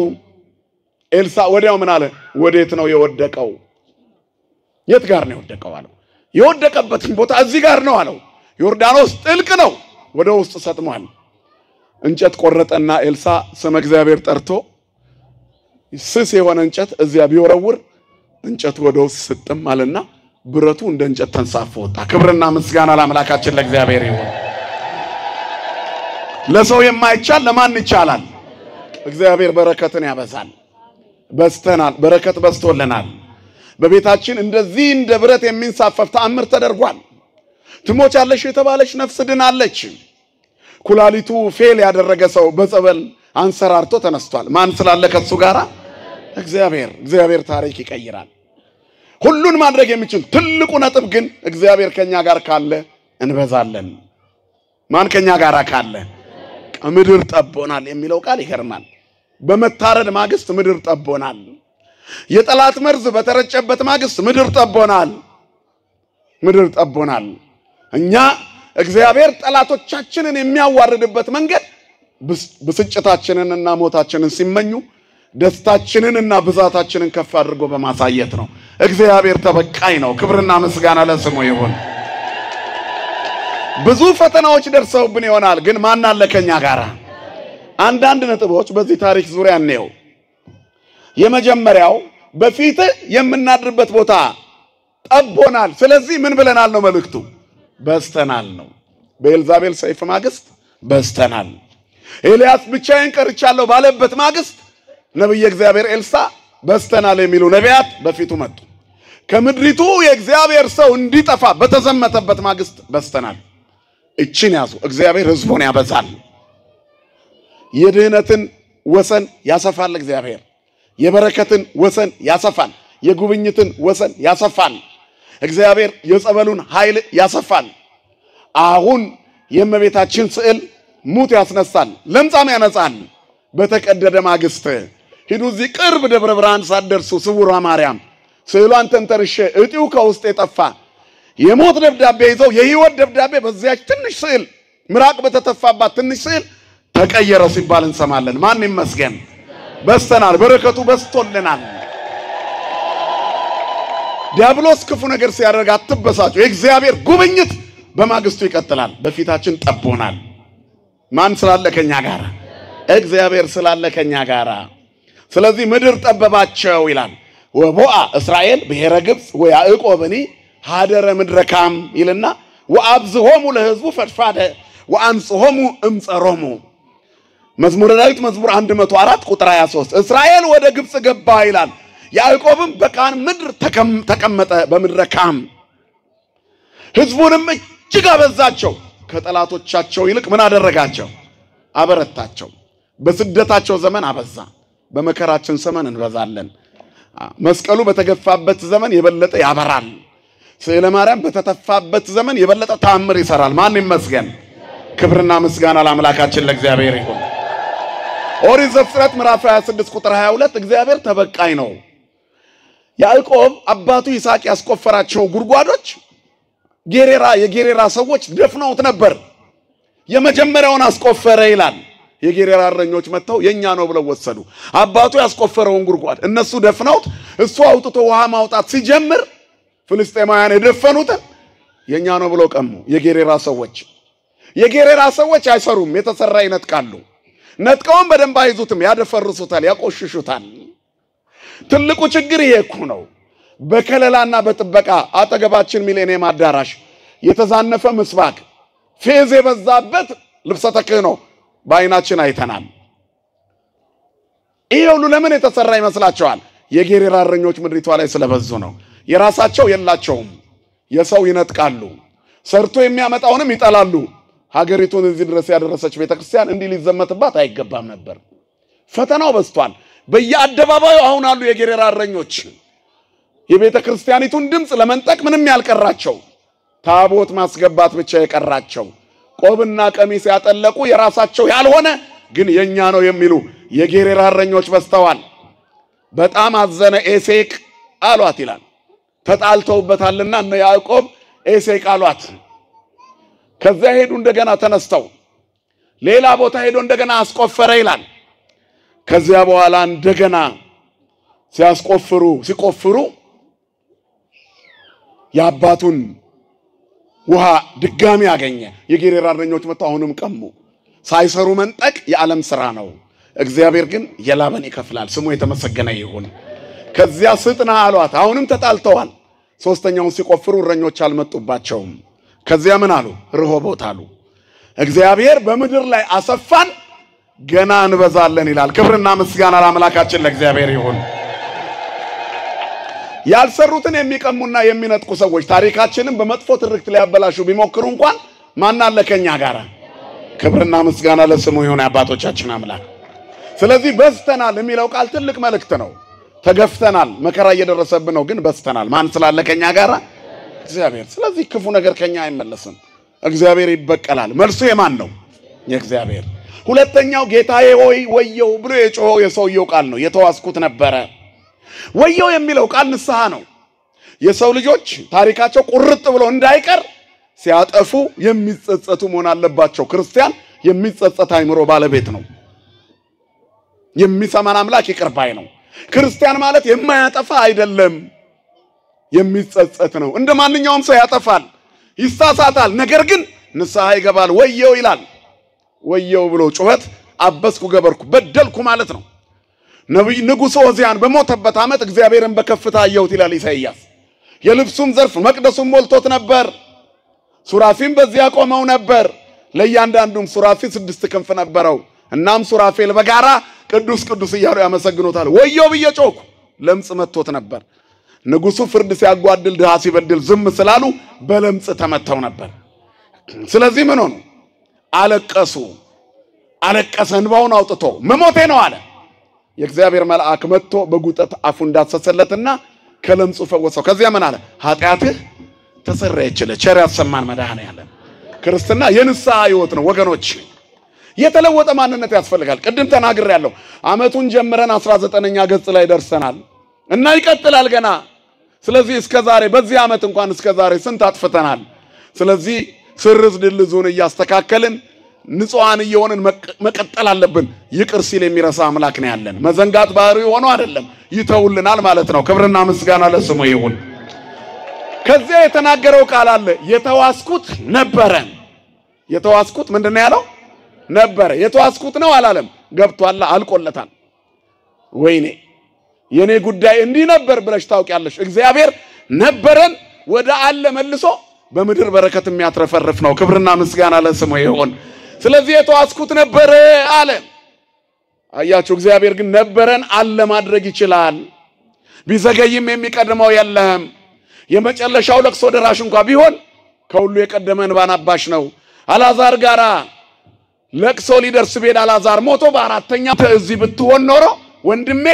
Speaker 1: ኤልሳ ወዲያው ምን አለ? ወዴት ነው የወደቀው? የት ጋር ነው የወደቀው አለው። የወደቀበትን ቦታ እዚህ ጋር ነው አለው። ዮርዳኖስ ጥልቅ ነው፣ ወደ ውስጥ ሰጥሟል። እንጨት ቆረጠና ኤልሳ ስመ እግዚአብሔር ጠርቶ ስስ የሆነ እንጨት እዚያ ቢወረውር እንጨቱ ወደ ውስጥ ስጥም አለና ብረቱ እንደ እንጨት ተንሳፎ ወጣ። ክብርና ምስጋና ለአምላካችን ለእግዚአብሔር ይሁን። ለሰው የማይቻል ለማን ይቻላል? እግዚአብሔር በረከትን ያበዛል። በስተናል፣ በረከት በስቶልናል። በቤታችን እንደዚህ እንደ ብረት የሚንሳፈፍ ተአምር ተደርጓል። ትሞቻለሽ የተባለች ነፍስ ድናለች። ኩላሊቱ ፌል ያደረገ ሰው በጸበል አንሰራርቶ ተነስቷል። ማን ስላለ ከሱ ጋራ? እግዚአብሔር ታሪክ ይቀይራል። ሁሉን ማድረግ የሚችል ትልቁ ነጥብ ግን እግዚአብሔር ከኛ ጋር ካለ እንበዛለን። ማን ከኛ ጋር ካለ? ምድር ጠቦናል የሚለው ቃል ይገርማል። በመታረድ ማግስት ምድር ጠቦናል። የጠላት መርዝ በተረጨበት ማግስት ምድር ጠቦናል። ምድር ጠቦናል። እኛ እግዚአብሔር ጠላቶቻችንን የሚያዋርድበት መንገድ ብስጭታችንንና ሞታችንን ሲመኙ ደስታችንንና ብዛታችንን ከፍ አድርጎ በማሳየት ነው።
Speaker 3: እግዚአብሔር ተበቃይ ነው። ክብርና ምስጋና ለስሙ ይሁን። ብዙ ፈተናዎች ደርሰውብን ይሆናል፣ ግን ማን አለ ከኛ ጋር? አንዳንድ ነጥቦች በዚህ ታሪክ ዙሪያ ነው። የመጀመሪያው በፊት የምናድርበት ቦታ ጠቦናል፣ ስለዚህ ምን ብለናል ነው መልእክቱ? በስተናል ነው። በኤልዛቤል ሰይፍ ማግስት በስተናል። ኤልያስ ብቻዬን ቀርቻለሁ ባለበት ማግስት ነብይ እግዚአብሔር ኤልሳ በስተናል የሚሉ ነቢያት በፊቱ መጡ። ከምድሪቱ የእግዚአብሔር ሰው እንዲጠፋ በተዘመተበት ማግስት በስተናል። እቺን ያዙ። እግዚአብሔር ሕዝቡን ያበዛል። የድህነትን ወሰን ያሰፋል። እግዚአብሔር የበረከትን ወሰን ያሰፋል። የጉብኝትን ወሰን ያሰፋል። እግዚአብሔር የጸበሉን ኃይል ያሰፋል። አሁን የእመቤታችን ስዕል ሙት ያስነሳል፣ ለምጻም ያነጻል። በተቀደደ ማግስት ሂዱ እዚህ ቅርብ ደብረ ብርሃን ሳትደርሱ ስውሯ ማርያም ስዕሏን ተንተርሼ እጢው ከውስጥ የጠፋ የሞት ደብዳቤ ይዘው የህይወት ደብዳቤ በዚያች ትንሽ ስዕል ምራቅ በተተፋባት ትንሽ ስዕል ተቀየረ ሲባል እንሰማለን። ማን ይመስገን? በስተናል። በረከቱ በስቶልናል። ዲያብሎስ ክፉ ነገር ሲያደርግ አትበሳጩ። የእግዚአብሔር ጉብኝት በማግስቱ ይቀጥላል። በፊታችን ጠቦናል። ማን ስላለ ከኛ ጋር? እግዚአብሔር ስላለ ከኛ ጋር። ስለዚህ ምድር ጠበባቸው ይላል። ወቦአ እስራኤል ብሔረ ግብጽ ወያዕቆብኒ ሀደረ ምድረካም ይልና ወአብዝሆሙ ለሕዝቡ ፈድፋደ ወአንጽሆሙ እምጸሮሙ። መዝሙረ ዳዊት መዝሙር 104 ቁጥር 23 እስራኤል ወደ ግብጽ ገባ ይላል። ያዕቆብም በካን ምድር ተቀመጠ በምድረካም። ሕዝቡንም እጅግ አበዛቸው፣ ከጠላቶቻቸው ይልቅ ምን አደረጋቸው? አበረታቸው። በስደታቸው ዘመን አበዛ፣ በመከራችን ዘመን እንበዛለን። መስቀሉ በተገፋበት ዘመን የበለጠ ያበራል። ስዕለ ማርያም በተተፋበት ዘመን የበለጠ ተአምር ይሰራል። ማን ይመስገን? ክብርና ምስጋና ለአምላካችን ለእግዚአብሔር ይሁን። ኦሪት ዘፍጥረት ምዕራፍ 26 ቁጥር 22 እግዚአብሔር ተበቃይ ነው። ያዕቆብ አባቱ ይስሐቅ ያስቆፈራቸው ጉድጓዶች የጌሬራ ሰዎች ደፍነውት ነበር። የመጀመሪያውን አስቆፈረ ይላል። የጌሬራ እረኞች መጥተው የኛ ነው ብለው ወሰዱ። አባቱ ያስቆፈረውን ጉድጓድ እነሱ ደፍነውት እሱ አውጥቶ ውሃ ማውጣት ሲጀምር ፍልስጤማውያን የደፈኑትን የኛ ነው ብለው ቀሙ። የጌሬራ ሰዎች አይሰሩም፣ የተሰራ ይነጥቃሉ። ነጥቀውም በደንብ አይዙትም፣ ያደፈርሱታል፣ ያቆሽሹታል። ትልቁ ችግር ይሄ እኮ ነው። በከለላና በጥበቃ አጠገባችን ሚሌኒየም አዳራሽ የተዛነፈ ምስባክ ፌዝ የበዛበት ልብሰ ተክህኖ በአይናችን አይተናል። ይሄ ሁሉ ለምን የተሰራ ይመስላችኋል? የጌሬራ እረኞች ምድሪቷ ላይ ስለበዙ ነው። የራሳቸው የላቸውም፣ የሰው ይነጥቃሉ፣ ሰርቶ የሚያመጣውንም ይጠላሉ። ሀገሪቱን እዚህ ድረስ ያደረሰች ቤተክርስቲያን እንዲህ ሊዘመትባት አይገባም ነበር። ፈተናው በዝቷል። በየአደባባዩ አሁን አሉ የጌሬራ እረኞች። የቤተክርስቲያኒቱን ድምጽ ለመንጠቅ ምንም ያልቀራቸው፣ ታቦት ማስገባት ብቻ የቀራቸው፣ ቆብና ቀሚስ ያጠለቁ የራሳቸው ያልሆነ ግን የኛ ነው የሚሉ የጌሬራ እረኞች በስተዋል። በጣም አዘነ ኤሴቅ አሏት ይላል። ተጣልተውበታልና እነ ያዕቆብ ኤሴቅ አሏት። ከዚያ ሄዱ እንደገና ተነስተው ሌላ ቦታ ሄዶ እንደገና አስቆፈረ ይላል። ከዚያ በኋላ እንደገና ሲቆፍሩ የአባቱን ውሃ ድጋሚ አገኘ። የጌሬራ እረኞች መጥተው አሁንም ቀሙ። ሳይሰሩ መንጠቅ የዓለም ሥራ ነው። እግዚአብሔር ግን የላበን ይከፍላል። ስሙ የተመሰገነ ይሁን። ከዚያ ስጥና አሏት። አሁንም ተጣልተዋል። ሶስተኛውን ሲቆፍሩ እረኞች አልመጡባቸውም። ከዚያ ምን አሉ? ርሆቦት አሉ። እግዚአብሔር በምድር ላይ አሰፋን፣ ገና እንበዛለን ይላል። ክብርና ምስጋና ለአምላካችን ለእግዚአብሔር ይሁን። ያልሰሩትን የሚቀሙና የሚነጥቁ ሰዎች ታሪካችንን በመጥፎ ትርክት ሊያበላሹ ቢሞክሩ እንኳን ማን አለ ከኛ ጋር? ክብርና ምስጋና ለስሙ ይሁን አባቶቻችን አምላክ። ስለዚህ በስተናል የሚለው ቃል ትልቅ መልእክት ነው። ተገፍተናል፣ መከራ እየደረሰብን ነው፣ ግን በስተናል። ማን ስላለ ከኛ ጋር? እግዚአብሔር። ስለዚህ ክፉ ነገር ከኛ አይመለስም፣ እግዚአብሔር ይበቀላል። መልሱ የማን ነው? የእግዚአብሔር። ሁለተኛው ጌታዬ ሆይ ወየው ብሎ የጮኸው የሰውየው ቃል ነው። የተዋስኩት ነበረ። ወየው የሚለው ቃል ንስሐ ነው። የሰው ልጆች ታሪካቸው ቁርጥ ብሎ እንዳይቀር ሲያጠፉ የሚጸጸቱ መሆን አለባቸው። ክርስቲያን የሚጸጸት አይምሮ ባለቤት ነው። የሚሰማን አምላክ ይቅር ባይ ነው። ክርስቲያን ማለት የማያጠፋ አይደለም።
Speaker 1: የሚጸጸት ነው። እንደማንኛውም ሰው ያጠፋል ይሳሳታል ነገር ግን ንስሐ ይገባል ወየው ይላል ወየው ብሎ ጩኸት አበስኩ ገበርኩ በደልኩ ማለት ነው። ነብይ ንጉሥ ዖዝያን በሞተበት ዓመት እግዚአብሔርን በከፍታ አየሁት ይላል ኢሳይያስ። የልብሱም ዘርፍ መቅደሱን ሞልቶት ነበር። ሱራፊም በዚያ ቆመው ነበር። ለእያንዳንዱም ሱራፊ 6 ክንፍ ነበረው። እናም ሱራፌል በጋራ ቅዱስ ቅዱስ እያሉ ያመሰግኑታል። ወየው ብዬ ጮኩ። ለምጽ መጥቶት ነበር። ንጉሡ ፍርድ ሲያጓድል ድሃ ሲበድል ዝም ስላሉ በለምጽ ተመተው ነበር። ስለዚህ ምን ሆኑ? አለቀሱ። አለቀሰ እንባውን አውጥቶ መሞቴ ነው አለ። የእግዚአብሔር መልአክ መጥቶ በጉጠት አፉን እንዳሰሰለትና ከለምጹ ፈወሰው። ከዚያ ምን አለ? ኃጢአትህ ተሰረየችልህ። ቸር ያሰማን መድኃኔዓለም። ክርስትና የንስሐ ሕይወት ነው ወገኖች። የተለወጠ ማንነት ያስፈልጋል። ቅድም ተናግሬያለሁ። ዓመቱን ጀምረን 19ኛ ገጽ ላይ ደርሰናል እና ይቀጥላል ገና። ስለዚህ እስከ ዛሬ በዚህ ዓመት እንኳን እስከ ዛሬ ስንት አጥፍተናል። ስለዚህ ስርዝ ድልዙን እያስተካከልን ንጹሃን እየሆንን መቀጠል አለብን። ይቅር ሲል የሚረሳ አምላክ ነው ያለን። መዘንጋት ባህሪው ሆኖ አይደለም ይተውልናል ማለት ነው። ክብርና ምስጋና ለስሙ ይሁን። ከዚያ የተናገረው ቃል አለ። የተዋስኩት ነበረ። የተዋስኩት ምንድነው ያለው? ነበረ። የተዋስኩት ነው አላለም። ገብቷል አልቆለታል። ወይኔ የኔ ጉዳይ እንዲህ ነበር ብለሽ ታውቂያለሽ። እግዚአብሔር ነበረን ወደ አለ መልሶ በምድር በረከት የሚያትረፈርፍ ነው። ክብርና ምስጋና ለስሙ ይሁን። ስለዚህ የተዋስኩት ነበረ አለ። አያችሁ እግዚአብሔር ግን ነበረን አለ ማድረግ ይችላል። ቢዘገይም የሚቀድመው የለም። የመጨረሻው ለቅሶ ደራሽ እንኳን ቢሆን ከሁሉ የቀደመ እንባን አባሽ ነው። አልዓዛር ጋራ ለቅሶ ሊደርስ ቤት አልዓዛር ሞቶ በአራተኛው እዚህ ብትሆን ኖሮ ወንድሜ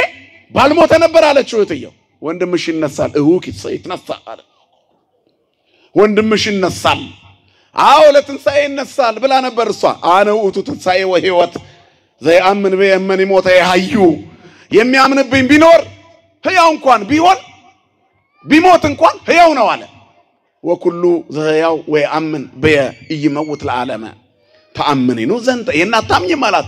Speaker 1: ባልሞተ ነበር አለችው እህትየው። ወንድምሽ ይነሳል እሁክ ይተነሳል አለ። ወንድምሽ ይነሳል አዎ ለትንሳኤ ይነሳል ብላ ነበር እሷ። አነ ውእቱ ትንሳኤ ወሕይወት ዘየአምን በየመን ይሞተ ይሐዩ። የሚያምንብኝ ቢኖር ሕያው እንኳን ቢሆን ቢሞት እንኳን ሕያው ነው አለ። ወኩሉ ዘሕያው ወየአምን በየ ይመውት ለዓለመ ተአምኒኑ ዘንተ የናታምኝ ማለት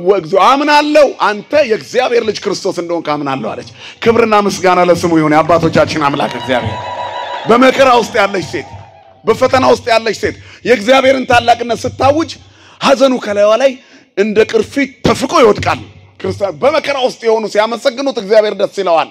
Speaker 1: ወግዞ አምናለሁ አንተ የእግዚአብሔር ልጅ ክርስቶስ እንደሆንክ አምናለሁ አለች። ክብርና ምስጋና ለስሙ ይሁን። የአባቶቻችን አምላክ እግዚአብሔር በመከራ ውስጥ ያለች ሴት በፈተና ውስጥ ያለች ሴት የእግዚአብሔርን ታላቅነት ስታውጅ ሐዘኑ ከላይዋ ላይ እንደ ቅርፊት ተፍቆ ይወድቃል። ክርስቲያን በመከራ ውስጥ የሆኑ ሲያመሰግኑት እግዚአብሔር ደስ ይለዋል።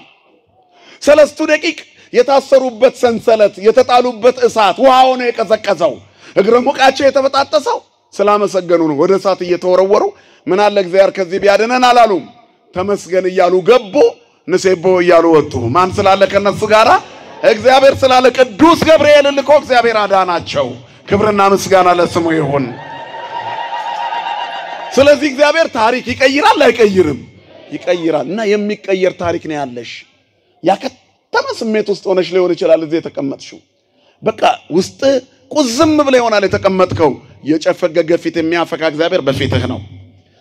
Speaker 1: 3 ደቂቅ የታሰሩበት ሰንሰለት የተጣሉበት እሳት ውሃ ሆኖ የቀዘቀዘው እግረ ሙቃቸው የተበጣጠሰው ስላመሰገኑ ነው። ወደ እሳት እየተወረወሩ ምን አለ እግዚአብሔር ከዚህ ቢያድነን አላሉም። ተመስገን እያሉ ገቡ። ንሴቦ እያሉ ወጡ። ማን ስላለ ከነሱ ጋራ? እግዚአብሔር ስላለ ቅዱስ ገብርኤል ልኮ እግዚአብሔር አዳናቸው። ክብርና ምስጋና ለስሙ ይሁን። ስለዚህ እግዚአብሔር ታሪክ ይቀይራል አይቀይርም? ይቀይራል። እና የሚቀየር ታሪክ ነው ያለሽ። ያከተመ ስሜት ውስጥ ሆነሽ ሊሆን ይችላል እዚህ የተቀመጥሽው። በቃ ውስጥ ቁዝም ብለ ይሆናል የተቀመጥከው። የጨፈገገ ፊት የሚያፈካ እግዚአብሔር በፊትህ ነው።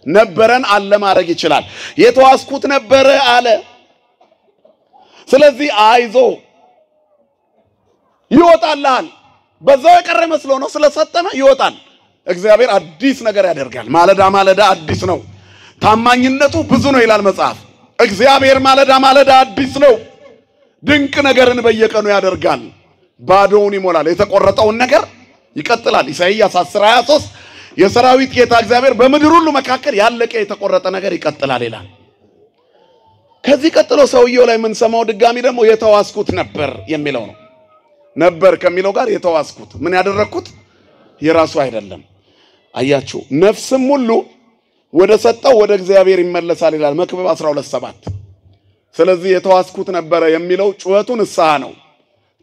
Speaker 1: ነበረን አለ ማድረግ ይችላል። የተዋስኩት ነበረ አለ። ስለዚህ አይዞ ይወጣልሃል። በዛው የቀረ መስሎ ነው ስለሰጠነ ይወጣል። እግዚአብሔር አዲስ ነገር ያደርጋል። ማለዳ ማለዳ አዲስ ነው። ታማኝነቱ ብዙ ነው ይላል መጽሐፍ። እግዚአብሔር ማለዳ ማለዳ አዲስ ነው። ድንቅ ነገርን በየቀኑ ያደርጋል። ባዶውን ይሞላል። የተቆረጠውን ነገር ይቀጥላል። ኢሳይያስ 10:23 የሰራዊት ጌታ እግዚአብሔር በምድር ሁሉ መካከል ያለቀ የተቆረጠ ነገር ይቀጥላል ይላል። ከዚህ ቀጥሎ ሰውየው ላይ ምን ሰማው ድጋሚ ደግሞ የተዋስኩት ነበር የሚለው ነው። ነበር ከሚለው ጋር የተዋስኩት ምን ያደረኩት የራሱ አይደለም። አያችሁ ነፍስም ሁሉ ወደ ሰጠው ወደ እግዚአብሔር ይመለሳል ይላል መክብብ 12:7። ስለዚህ የተዋስኩት ነበረ የሚለው ጩኸቱን ንስሐ ነው።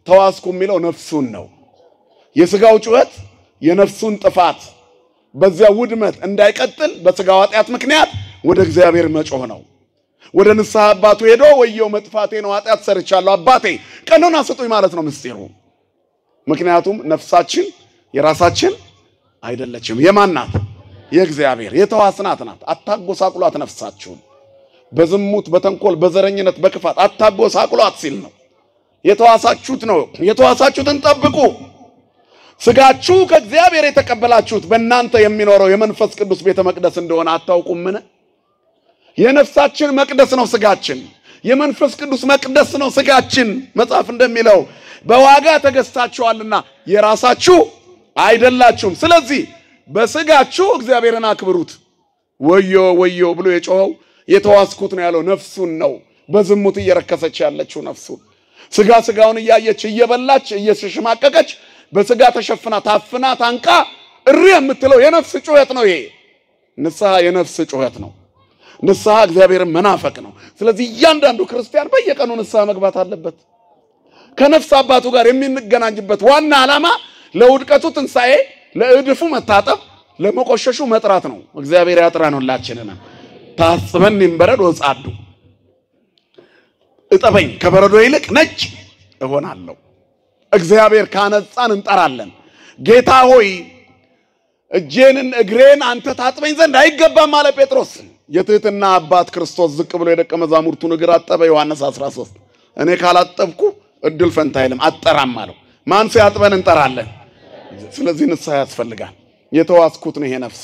Speaker 1: ተዋስኩ የሚለው ነፍሱን ነው። የሥጋው ጩኸት የነፍሱን ጥፋት በዚያ ውድመት እንዳይቀጥል በሥጋው ኃጢአት ምክንያት ወደ እግዚአብሔር መጮህ ነው። ወደ ንስሐ አባቱ ሄዶ ወየው መጥፋቴ ነው ኃጢአት ሰርቻለሁ አባቴ ቀኖና ስጡኝ ማለት ነው ምስጢሩ። ምክንያቱም ነፍሳችን የራሳችን አይደለችም። የማን ናት? የእግዚአብሔር የተዋስናት ናት። አታጎሳቁሏት ነፍሳችሁን በዝሙት በተንኮል በዘረኝነት በክፋት አታጎሳቁሏት ሲል ነው። የተዋሳችሁት ነው። የተዋሳችሁትን ጠብቁ። ስጋችሁ ከእግዚአብሔር የተቀበላችሁት በእናንተ የሚኖረው የመንፈስ ቅዱስ ቤተ መቅደስ እንደሆነ አታውቁምን? የነፍሳችን መቅደስ ነው ስጋችን። የመንፈስ ቅዱስ መቅደስ ነው ስጋችን መጽሐፍ እንደሚለው በዋጋ ተገዝታችኋልና የራሳችሁ አይደላችሁም ስለዚህ በስጋችሁ እግዚአብሔርን አክብሩት ወዮ ወዮ ብሎ የጮኸው የተዋስኩት ነው ያለው ነፍሱን ነው በዝሙት እየረከሰች ያለችው ነፍሱ ስጋ ስጋውን እያየች እየበላች እየተሽማቀቀች በስጋ ተሸፍና ታፍና ታንቃ እሪ የምትለው የነፍስ ጩኸት ነው ይሄ ንስሐ የነፍስ ጩኸት ነው ንስሐ እግዚአብሔርን መናፈቅ ነው ስለዚህ እያንዳንዱ ክርስቲያን በየቀኑ ንስሐ መግባት አለበት ከነፍስ አባቱ ጋር የሚንገናኝበት ዋና ዓላማ ለውድቀቱ ትንሳኤ ለእድፉ መታጠብ ለመቆሸሹ መጥራት ነው እግዚአብሔር ያጥራኑላችንና ታስበን ይንበረድ ወጻዱ እጠበኝ ከበረዶ ይልቅ ነጭ እሆናለሁ እግዚአብሔር ካነጻን እንጠራለን ጌታ ሆይ እጄንን እግሬን አንተ ታጥበኝ ዘንድ አይገባም አለ ጴጥሮስ የትህትና አባት ክርስቶስ ዝቅ ብሎ የደቀ መዛሙርቱን እግር አጠበ ዮሐንስ 13 እኔ ካላጠብኩ እድል ፈንታ አይልም አጠራም አለው ማን ሲያጥበን እንጠራለን ስለዚህ ንስሐ ያስፈልጋል የተዋስኩት ነው ይሄ ነፍስ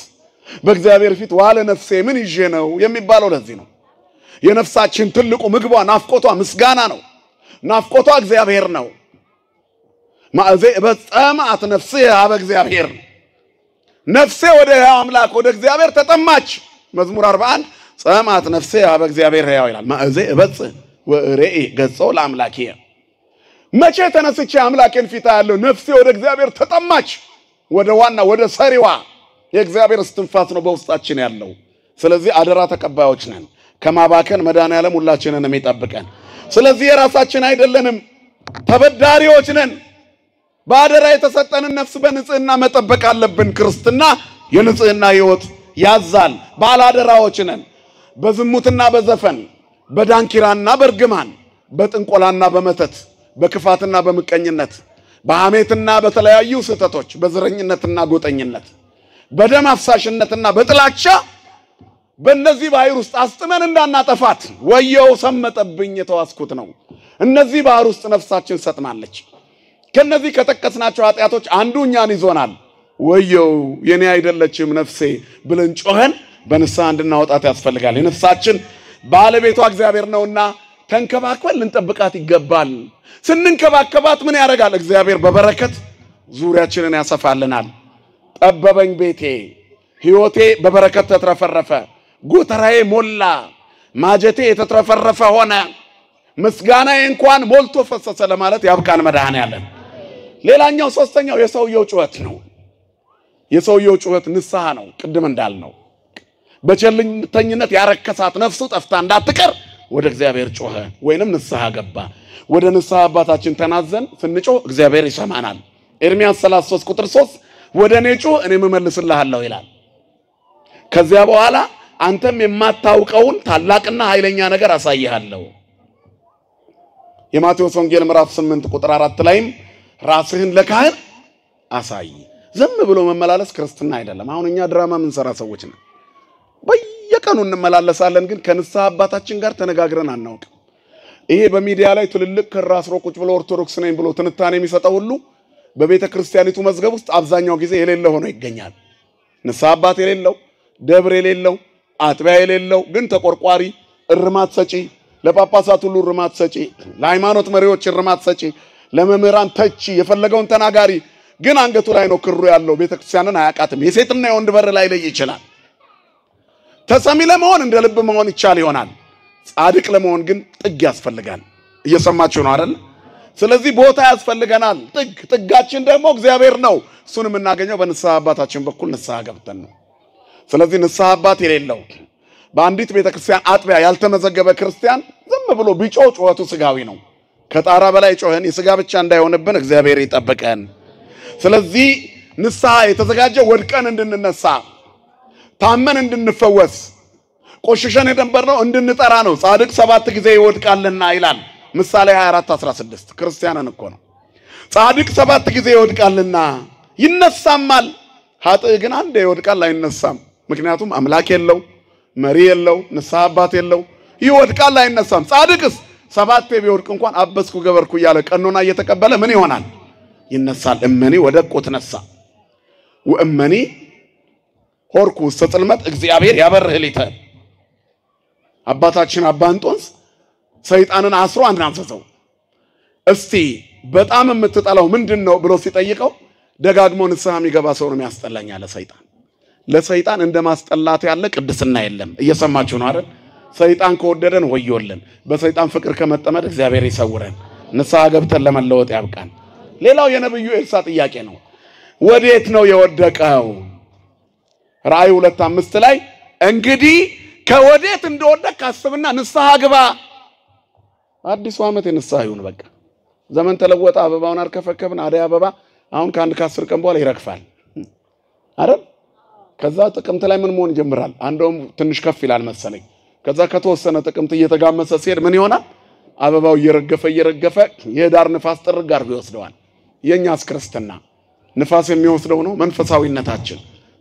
Speaker 1: በእግዚአብሔር ፊት ዋለ ነፍሴ ምን ይዤ ነው የሚባለው ለዚህ ነው የነፍሳችን ትልቁ ምግቧ ናፍቆቷ ምስጋና ነው ናፍቆቷ እግዚአብሔር ነው ማዕዜ በጸማት ነፍሴ አበ እግዚአብሔር ነፍሴ ወደ ሕያው አምላክ ወደ እግዚአብሔር ተጠማች መዝሙር 41 ጸማት ነፍሴ አበ እግዚአብሔር ሕያው ይላል ማዕዜ በጽ ወሬኢ ገጾ ለአምላኬ መቼ ተነስቼ አምላኬን ፊት ያለው ነፍሴ ወደ እግዚአብሔር ተጠማች ወደ ዋና ወደ ሰሪዋ የእግዚአብሔር እስትንፋስ ነው በውስጣችን ያለው ስለዚህ አደራ ተቀባዮች ነን ከማባከን መድኃኔዓለም ሁላችንን የሚጠብቀን ስለዚህ የራሳችን አይደለንም ተበዳሪዎች ነን ባደራ የተሰጠንን ነፍስ በንጽህና መጠበቅ አለብን ክርስትና የንጽህና ሕይወት ያዛል ባላደራዎች ነን በዝሙትና በዘፈን በዳንኪራና በርግማን በጥንቆላና በመተት በክፋትና በመቀኝነት በሐሜትና በተለያዩ ስህተቶች በዝረኝነትና ጎጠኝነት በደም አፍሳሽነትና በጥላቻ በእነዚህ ባህር ውስጥ አስጥመን እንዳናጠፋት ወየው ሰመጠብኝ የተዋስኩት ነው እነዚህ ባህር ውስጥ ነፍሳችን ሰጥማለች ከነዚህ ከተቀስናቸው ኃጢያቶች አንዱ እኛን ይዞናል ወየው የኔ አይደለችም ነፍሴ ብለን ጮኸን በንስሐ እንድናወጣት ያስፈልጋል የነፍሳችን ባለቤቷ እግዚአብሔር ነውና ተንከባክበን ልንጠብቃት ይገባል ስንንከባከባት ምን ያደርጋል እግዚአብሔር በበረከት ዙሪያችንን ያሰፋልናል ጠበበኝ ቤቴ ሕይወቴ በበረከት ተትረፈረፈ ጎተራዬ ሞላ ማጀቴ የተትረፈረፈ ሆነ ምስጋናዬ እንኳን ሞልቶ ፈሰሰ ለማለት ያብቃን መድኃኔዓለም ሌላኛው ሶስተኛው የሰውየው ጩኸት ነው የሰውየው ጩኸት ንስሐ ነው ቅድም እንዳልነው በቸልተኝነት ያረከሳት ነፍሱ ጠፍታ እንዳትቀር ወደ እግዚአብሔር ጮኸ ወይንም ንስሐ ገባ ወደ ንስሐ አባታችን ተናዘን ስንጮህ እግዚአብሔር ይሰማናል ኤርምያስ 33 ቁጥር 3 ወደ እኔ ጮህ እኔም እመልስልሃለሁ ይላል ከዚያ በኋላ አንተም የማታውቀውን ታላቅና ኃይለኛ ነገር አሳይሃለሁ የማቴዎስ ወንጌል ምዕራፍ 8 ቁጥር 4 ላይም ራስህን ለካህን አሳይ ዝም ብሎ መመላለስ ክርስትና አይደለም አሁን እኛ ድራማ ምንሰራ ሰዎች ነን በየቀኑ እንመላለሳለን ግን ከንስሐ አባታችን ጋር ተነጋግረን አናውቅ ይሄ በሚዲያ ላይ ትልልቅ ከራስሮ ቁጭ ብሎ ኦርቶዶክስ ነኝ ብሎ ትንታኔ የሚሰጠው ሁሉ በቤተ ክርስቲያኒቱ መዝገብ ውስጥ አብዛኛው ጊዜ የሌለ ሆኖ ይገኛል ንስሐ አባት የሌለው ደብር የሌለው አጥቢያ የሌለው ግን ተቆርቋሪ እርማት ሰጪ ለጳጳሳት ሁሉ እርማት ሰጪ ለሃይማኖት መሪዎች እርማት ሰጪ ለመምህራን ተቺ የፈለገውን ተናጋሪ ግን አንገቱ ላይ ነው ክሩ ያለው ቤተ ክርስቲያንን አያቃትም የሴትና የወንድ በር ላይ ለይ ይችላል ተሰሚ ለመሆን እንደ ልብ መሆን ይቻል ይሆናል ጻድቅ ለመሆን ግን ጥግ ያስፈልጋል እየሰማችሁ ነው አይደል ስለዚህ ቦታ ያስፈልገናል ጥጋችን ደግሞ እግዚአብሔር ነው እሱን የምናገኘው በንስሐ አባታችን በኩል ንስሐ ገብተን ነው ስለዚህ ንስሐ አባት የሌለው በአንዲት ቤተክርስቲያን አጥቢያ ያልተመዘገበ ክርስቲያን ዝም ብሎ ቢጮህ ጩኸቱ ስጋዊ ነው ከጣራ በላይ ጮኸን የስጋ ብቻ እንዳይሆንብን እግዚአብሔር ይጠብቀን ስለዚህ ንስሐ የተዘጋጀ ወድቀን እንድንነሳ ታመን እንድንፈወስ ቆሽሸን የነበርነው እንድንጠራ ነው ጻድቅ 7 ጊዜ ይወድቃልና ይላል ምሳሌ 24:16 ክርስቲያንን እኮ ነው ጻድቅ 7 ጊዜ ይወድቃልና ይነሳማል ኃጥእ ግን አንዴ ይወድቃል አይነሳም ምክንያቱም አምላክ የለው መሪ የለው ንስሐ አባት የለው ይወድቃል አይነሳም ጻድቅስ 7 ቢወድቅ እንኳን አበስኩ ገበርኩ ያለ ቀኖና እየተቀበለ ምን ይሆናል ይነሳል እመኒ ወደቆ ተነሳ ወእመኒ ሆርኩ ጽልመት እግዚአብሔር ያበርህ ሊተ አባታችን አባ እንጦንስ ሰይጣንን አስሮ አናዘዘው። እስቲ በጣም የምትጠላው ምንድነው ብሎ ሲጠይቀው ደጋግሞ ንስሐ የሚገባ ሰው ነው የሚያስጠላኝ አለ ሰይጣን። ለሰይጣን እንደማስጠላት ያለ ቅድስና የለም። እየሰማችሁ ነው አይደል? ሰይጣን ከወደደን ወዮልን። በሰይጣን ፍቅር ከመጠመድ እግዚአብሔር ይሰውረን። ንስሐ ገብተን ለመለወጥ ያብቃን። ሌላው የነብዩ ኤልሳ ጥያቄ ነው። ወዴት ነው የወደቀው? ራእይ 2:5 ላይ እንግዲህ ከወዴት እንደወደቀ አስብና ንስሐ ግባ። አዲሱ ዓመት የንስሐ ይሁን። በቃ ዘመን ተለወጠ። አበባውን አርከፈከብን። አደይ አበባ አሁን ከ10 ቀን በኋላ ይረግፋል አይደል? ከዛ ጥቅምት ላይ ምን መሆን ይጀምራል? አንዶም ትንሽ ከፍ ይላል መሰለኝ። ከዛ ከተወሰነ ጥቅምት እየተጋመሰ ሲሄድ ምን ይሆናል? አበባው እየረገፈ የዳር ንፋስ ጥርግ አድርጎ ይወስደዋል። የኛስ ክርስትና ንፋስ የሚወስደው ነው መንፈሳዊነታችን፣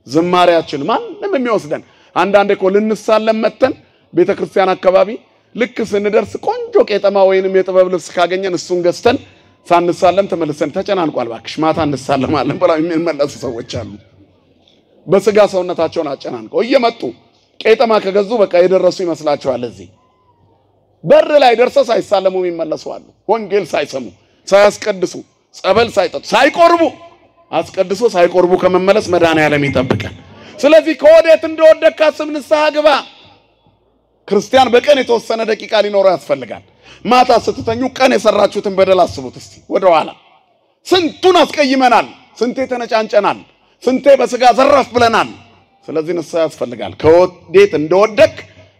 Speaker 1: ዝማሬያችን ማንም የሚወስደን። አንዳንዴ እኮ ልንሳለም መተን ቤተክርስቲያን አካባቢ ልክ ስንደርስ ቆንጆ ቄጠማ ወይንም የጥበብ ልብስ ካገኘን እሱን ገዝተን ሳንሳለም ተመልሰን ተጨናንቋል ባክሽ ማታ እንሳለማለን ብለው የሚመለሱ ሰዎች አሉ። በስጋ ሰውነታቸውን አጨናንቀው እየመጡ ቄጠማ ከገዙ በቃ የደረሱ ይመስላቸዋል። እዚህ በር ላይ ደርሰው ሳይሳለሙ የሚመለሱ አሉ። ወንጌል ሳይሰሙ፣ ሳያስቀድሱ፣ ጸበል ሳይጠጡ፣ ሳይቆርቡ አስቀድሶ ሳይቆርቡ ከመመለስ መድኃኔዓለም ይጠብቀን። ስለዚህ ከወዴት እንደወደቅክ አስብ፣ ንስሐ ግባ። ክርስቲያን በቀን የተወሰነ ደቂቃ ሊኖረው ያስፈልጋል። ማታ ስትተኙ ቀን የሰራችሁትን በደል አስቡት እስቲ ወደ ኋላ። ስንቱን አስቀይመናል፣ ስንቴ ተነጫንጨናል፣ ስንቴ በስጋ ዘረፍ ብለናል። ስለዚህ ንስሐ ያስፈልጋል። ከወዴት እንደወደቅክ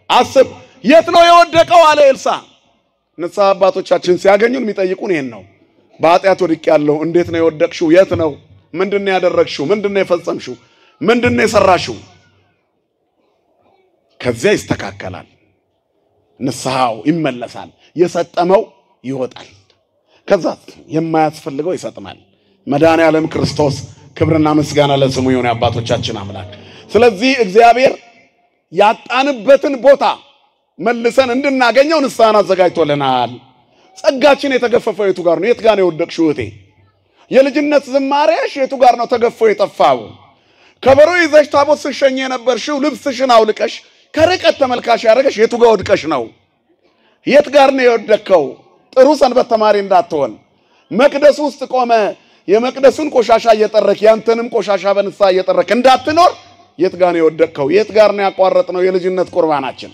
Speaker 1: አስብ። የት ነው የወደቀው አለ ኤልሳ። ንስሐ አባቶቻችን ሲያገኙን የሚጠይቁን ይሄን ነው። በኃጢአት ወድቄያለሁ። እንዴት ነው የወደቅሽው? የት ነው? ምንድነው ያደረግሽው? ምንድነው የፈጸምሽው? ምንድነው የሰራሽው? ከዚያ ይስተካከላል። ንስሐው ይመለሳል። የሰጠመው ይወጣል። ከዛ የማያስፈልገው ይሰጥማል። መድኃኔዓለም ክርስቶስ ክብርና ምስጋና ለስሙ ይሁን አባቶቻችን አምላክ። ስለዚህ እግዚአብሔር ያጣንበትን ቦታ መልሰን እንድናገኘው ንስሐን አዘጋጅቶልናል። ጸጋችን የተገፈፈው የቱ ጋር ነው? የት ጋር ነው የወደቅሽው እህቴ? የልጅነት ዝማሬሽ የቱ ጋር ነው ተገፎ የጠፋው? ከበሮ ይዘሽ ታቦት ስትሸኝ የነበርሽው ልብስሽን አውልቀሽ ከርቀት ተመልካሽ ያደረገሽ የቱ ጋር ወድቀሽ ነው? የት ጋር ነው የወደቅከው? ጥሩ ሰንበት ተማሪ እንዳትሆን መቅደስ ውስጥ ቆመ የመቅደሱን ቆሻሻ እየጠረክ ያንተንም ቆሻሻ በንስሐ እየጠረክ እንዳትኖር የት ጋር ነው የወደቅከው? የት ጋር ነው ያቋረጥነው የልጅነት ቁርባናችን?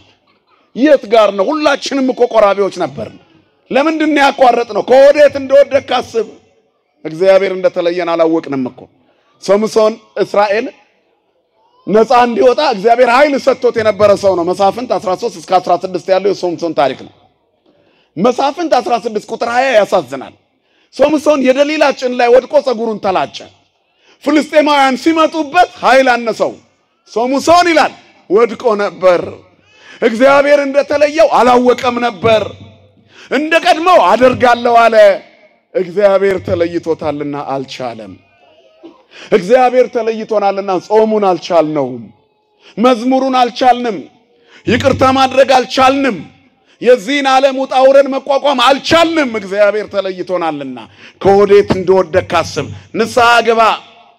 Speaker 1: የት ጋር ነው? ሁላችንም እኮ ቆራቢዎች ነበር። ለምንድን ነው ያቋረጥነው? ከወዴት እንደወደቅክ አስብ። እግዚአብሔር እንደተለየን አላወቅንም እኮ። ሶምሶን እስራኤል ነፃ እንዲወጣ እግዚአብሔር ኃይል ሰጥቶት የነበረ ሰው ነው። መሳፍንት 13 እስከ 16 ያለው የሶምሶን ታሪክ ነው። መሳፍንት 16 ቁጥር 20 ያሳዝናል። ሶምሶን የደሊላ ጭን ላይ ወድቆ ጸጉሩን ተላጨ። ፍልስጤማውያን ሲመጡበት ኃይል አነሰው። ሶምሶን ይላል ወድቆ ነበር። እግዚአብሔር እንደተለየው አላወቀም ነበር። እንደቀድመው አደርጋለሁ አለ። እግዚአብሔር ተለይቶታልና አልቻለም። እግዚአብሔር ተለይቶናልና ጾሙን አልቻልነውም፣ መዝሙሩን አልቻልንም፣ ይቅርታ ማድረግ አልቻልንም፣ የዚህን ዓለም ውጣ ውረድ መቋቋም አልቻልንም። እግዚአብሔር ተለይቶናልና ከወዴት እንደወደቅክ አስብ፣ ንስሐ ግባ።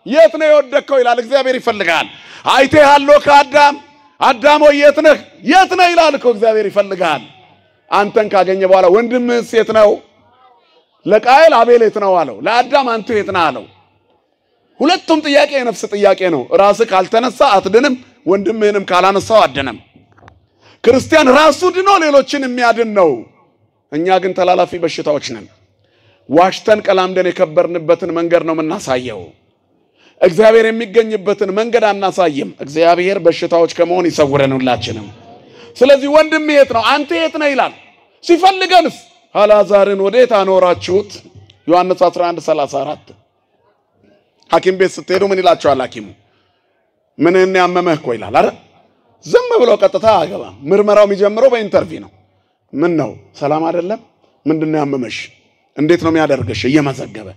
Speaker 1: የት ነው የወደቅከው ይላል እግዚአብሔር ይፈልጋል። አይተሃሎ ከአዳም አዳም ሆይ የት ነህ? የት ነህ ይላል እኮ እግዚአብሔር ይፈልጋል። አንተን ካገኘ በኋላ ወንድምህስ የት ነው? ለቃየል አቤል የት ነው አለው። ለአዳም አንተ የት ነህ አለው። ሁለቱም ጥያቄ የነፍስ ጥያቄ ነው። ራስህ ካልተነሳ አትድንም፣ ወንድምህንም ካላነሳው አድንም። ክርስቲያን ራሱ ድኖ ሌሎችን የሚያድን ነው። እኛ ግን ተላላፊ በሽታዎች ነን። ዋሽተን ቀላምደን የከበርንበትን መንገድ ነው የምናሳየው። እግዚአብሔር የሚገኝበትን መንገድ አናሳይም። እግዚአብሔር በሽታዎች ከመሆን ይሰውረን ሁላችንም። ስለዚህ ወንድም የት ነው? አንተ የት ነህ ይላል። ሲፈልገንስ አልዓዛርን ወዴት አኖራችሁት? ዮሐንስ 11:34 ሐኪም ቤት ስትሄዱ ምን ይላችኋል ሐኪሙ? ምንህን ያመመህ እኮ ይላል አይደል? ዝም ብሎ ቀጥታ አገባ። ምርመራው የሚጀምረው በኢንተርቪው ነው። ምን ነው ሰላም አይደለም? ምንድነው ያመመሽ? እንዴት ነው የሚያደርገሽ? እየመዘገበ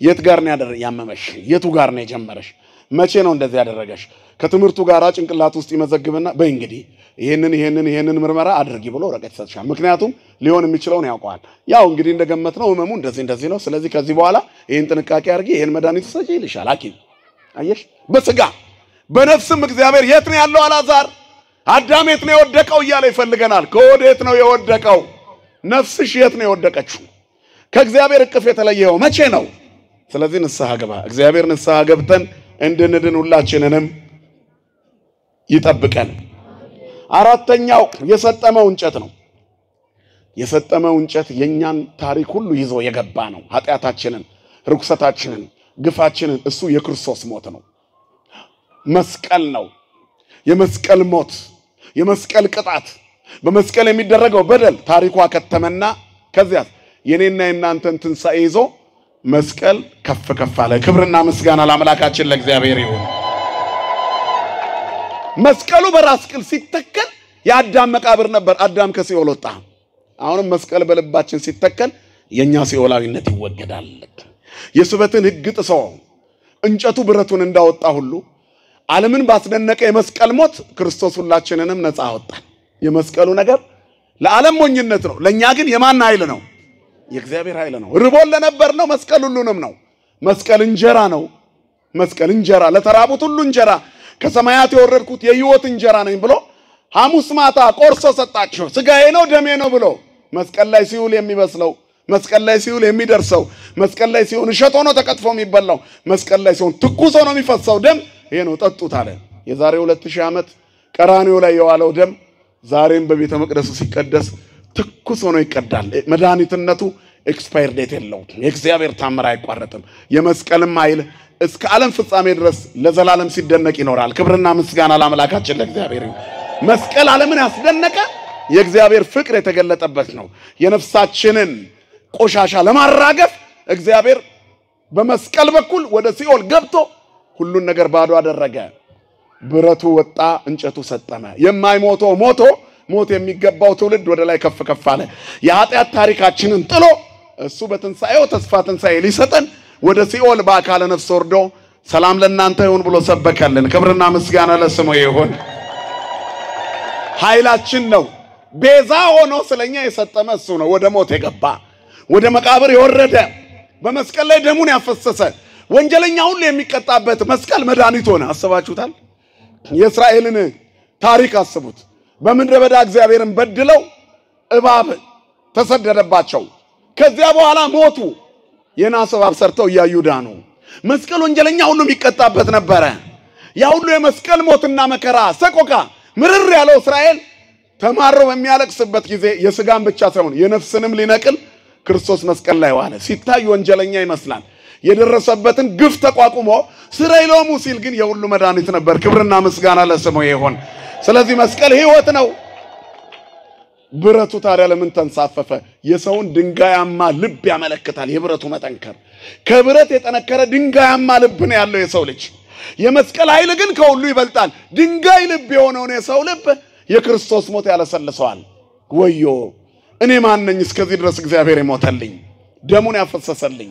Speaker 1: የት ጋር ነው ያመመሽ? የቱ ጋር ነው የጀመረሽ? መቼ ነው እንደዚህ ያደረገሽ? ከትምህርቱ ጋር ጭንቅላት ውስጥ ይመዘግብና በእንግዲህ ይሄንን ምርመራ አድርጊ ብሎ ወረቀት ይሰጥሻል። ምክንያቱም ሊሆን የሚችለውን ያውቀዋል። ያው እንግዲህ እንደገመትነው ህመሙ እንደዚህ ነው። ስለዚህ ከዚህ በኋላ ይሄን ጥንቃቄ አድርጊ፣ ይሄን መድኃኒት ሰጪ ይልሻል ሐኪም። አየሽ? በስጋ በነፍስም እግዚአብሔር የት ነው ያለው? አልዓዛር አዳም የት ነው የወደቀው እያለ ይፈልገናል። ከወዴት ነው የወደቀው? ነፍስሽ የት ነው የወደቀችው? ከእግዚአብሔር እቅፍ የተለየው መቼ ነው? ስለዚህ ንስሐ ግባ። እግዚአብሔር ንስሐ ገብተን እንድንድን ሁላችንንም ይጠብቀን። አራተኛው የሰጠመው እንጨት ነው። የሰጠመው እንጨት የኛን ታሪክ ሁሉ ይዞ የገባ ነው። ኃጢአታችንን፣ ርኩሰታችንን፣ ግፋችንን እሱ የክርስቶስ ሞት ነው። መስቀል ነው። የመስቀል ሞት፣ የመስቀል ቅጣት፣ በመስቀል የሚደረገው በደል ታሪኳ ከተመና ከዚያ የኔና የናንተን ትንሣኤ ይዞ መስቀል ከፍ ከፍ አለ። ክብርና ምስጋና ለአምላካችን ለእግዚአብሔር ይሁን። መስቀሉ በራስ ቅል ሲተከል የአዳም መቃብር ነበር። አዳም ከሲኦል ወጣ። አሁንም መስቀል በልባችን ሲተከል የኛ ሲኦላዊነት ይወገዳል። የስበትን ሕግ ጥሶ እንጨቱ ብረቱን እንዳወጣ ሁሉ ዓለምን ባስደነቀ የመስቀል ሞት ክርስቶስ ሁላችንንም ነፃ አወጣን። የመስቀሉ ነገር ለዓለም ሞኝነት ነው፣ ለኛ ግን የማን ኃይል ነው? የእግዚአብሔር ኃይል ነው። ርቦን ለነበር ነው መስቀል ሁሉንም ነው። መስቀል እንጀራ ነው። መስቀል እንጀራ፣ ለተራቡት ሁሉ እንጀራ፣ ከሰማያት የወረድኩት የሕይወት እንጀራ ነኝ ብሎ ሐሙስ ማታ ቆርሶ ሰጣቸው። ስጋዬ ነው ደሜ ነው ብሎ መስቀል ላይ ሲውል የሚበስለው፣ መስቀል ላይ ሲውል የሚደርሰው፣ መስቀል ላይ ሲሆን እሸት ሆኖ ተቀጥፎ የሚበላው፣ መስቀል ላይ ሲሆን ትኩስ ሆኖ የሚፈሰው ደም ይሄ ነው። ጠጡት አለ። የዛሬ 2000 ዓመት ቀራንዮ ላይ የዋለው ደም ዛሬም በቤተ መቅደሱ ሲቀደስ ትኩስ ሆኖ ይቀዳል። መድኃኒትነቱ ኤክስፓየር ዴት የለውም። የእግዚአብሔር ታምር አይቋረጥም። የመስቀልም ኃይል እስከ ዓለም ፍጻሜ ድረስ ለዘላለም ሲደነቅ ይኖራል። ክብርና ምስጋና ለአምላካችን ለእግዚአብሔር ይሁን። መስቀል ዓለምን ያስደነቀ የእግዚአብሔር ፍቅር የተገለጠበት ነው። የነፍሳችንን ቆሻሻ ለማራገፍ እግዚአብሔር በመስቀል በኩል ወደ ሲኦል ገብቶ ሁሉን ነገር ባዶ አደረገ። ብረቱ ወጣ፣ እንጨቱ ሰጠመ። የማይሞተው ሞቶ ሞት የሚገባው ትውልድ ወደ ላይ ከፍ ከፍ አለ። የኃጢአት ታሪካችንን ጥሎ እሱ በትንሣኤው ተስፋ ትንሣኤ ሊሰጠን ወደ ሲኦል በአካለ ነፍስ ወርዶ ሰላም ለእናንተ ይሁን ብሎ ሰበከልን። ክብርና ምስጋና ለስሙ ይሁን። ኃይላችን ነው። ቤዛ ሆኖ ስለኛ የሰጠመ እሱ ነው። ወደ ሞት የገባ፣ ወደ መቃብር የወረደ፣ በመስቀል ላይ ደሙን ያፈሰሰ፣ ወንጀለኛ ሁሉ የሚቀጣበት መስቀል መድኃኒት ሆነ። አስባችሁታል? የእስራኤልን ታሪክ አስቡት። በምድረ በዳ እግዚአብሔርን በድለው እባብ ተሰደደባቸው። ከዚያ በኋላ ሞቱ። የናስ እባብ ሰርተው እያዩ ዳኑ። መስቀል ወንጀለኛ ሁሉ የሚቀጣበት ነበረ። ያ ሁሉ የመስቀል ሞትና መከራ ሰቆቃ ምርር ያለው እስራኤል ተማሮ በሚያለቅስበት ጊዜ የሥጋን ብቻ ሳይሆን የነፍስንም ሊነቅል ክርስቶስ መስቀል ላይ ዋለ። ሲታይ ወንጀለኛ ይመስላል። የደረሰበትን ግፍ ተቋቁሞ ስረይሎሙ ሲል ግን የሁሉ መድኃኒት ነበር። ክብርና ምስጋና ለስሙ ይሁን። ስለዚህ መስቀል ሕይወት ነው። ብረቱ ታዲያ ለምን ተንሳፈፈ? የሰውን ድንጋያማ ልብ ያመለክታል። የብረቱ መጠንከር ከብረት የጠነከረ ድንጋያማ ልብ ነው ያለው የሰው ልጅ። የመስቀል ኃይል ግን ከሁሉ ይበልጣል። ድንጋይ ልብ የሆነውን የሰው ልብ የክርስቶስ ሞት ያለሰልሰዋል። ወዮ እኔ ማን ነኝ እስከዚህ ድረስ እግዚአብሔር የሞተልኝ ደሙን ያፈሰሰልኝ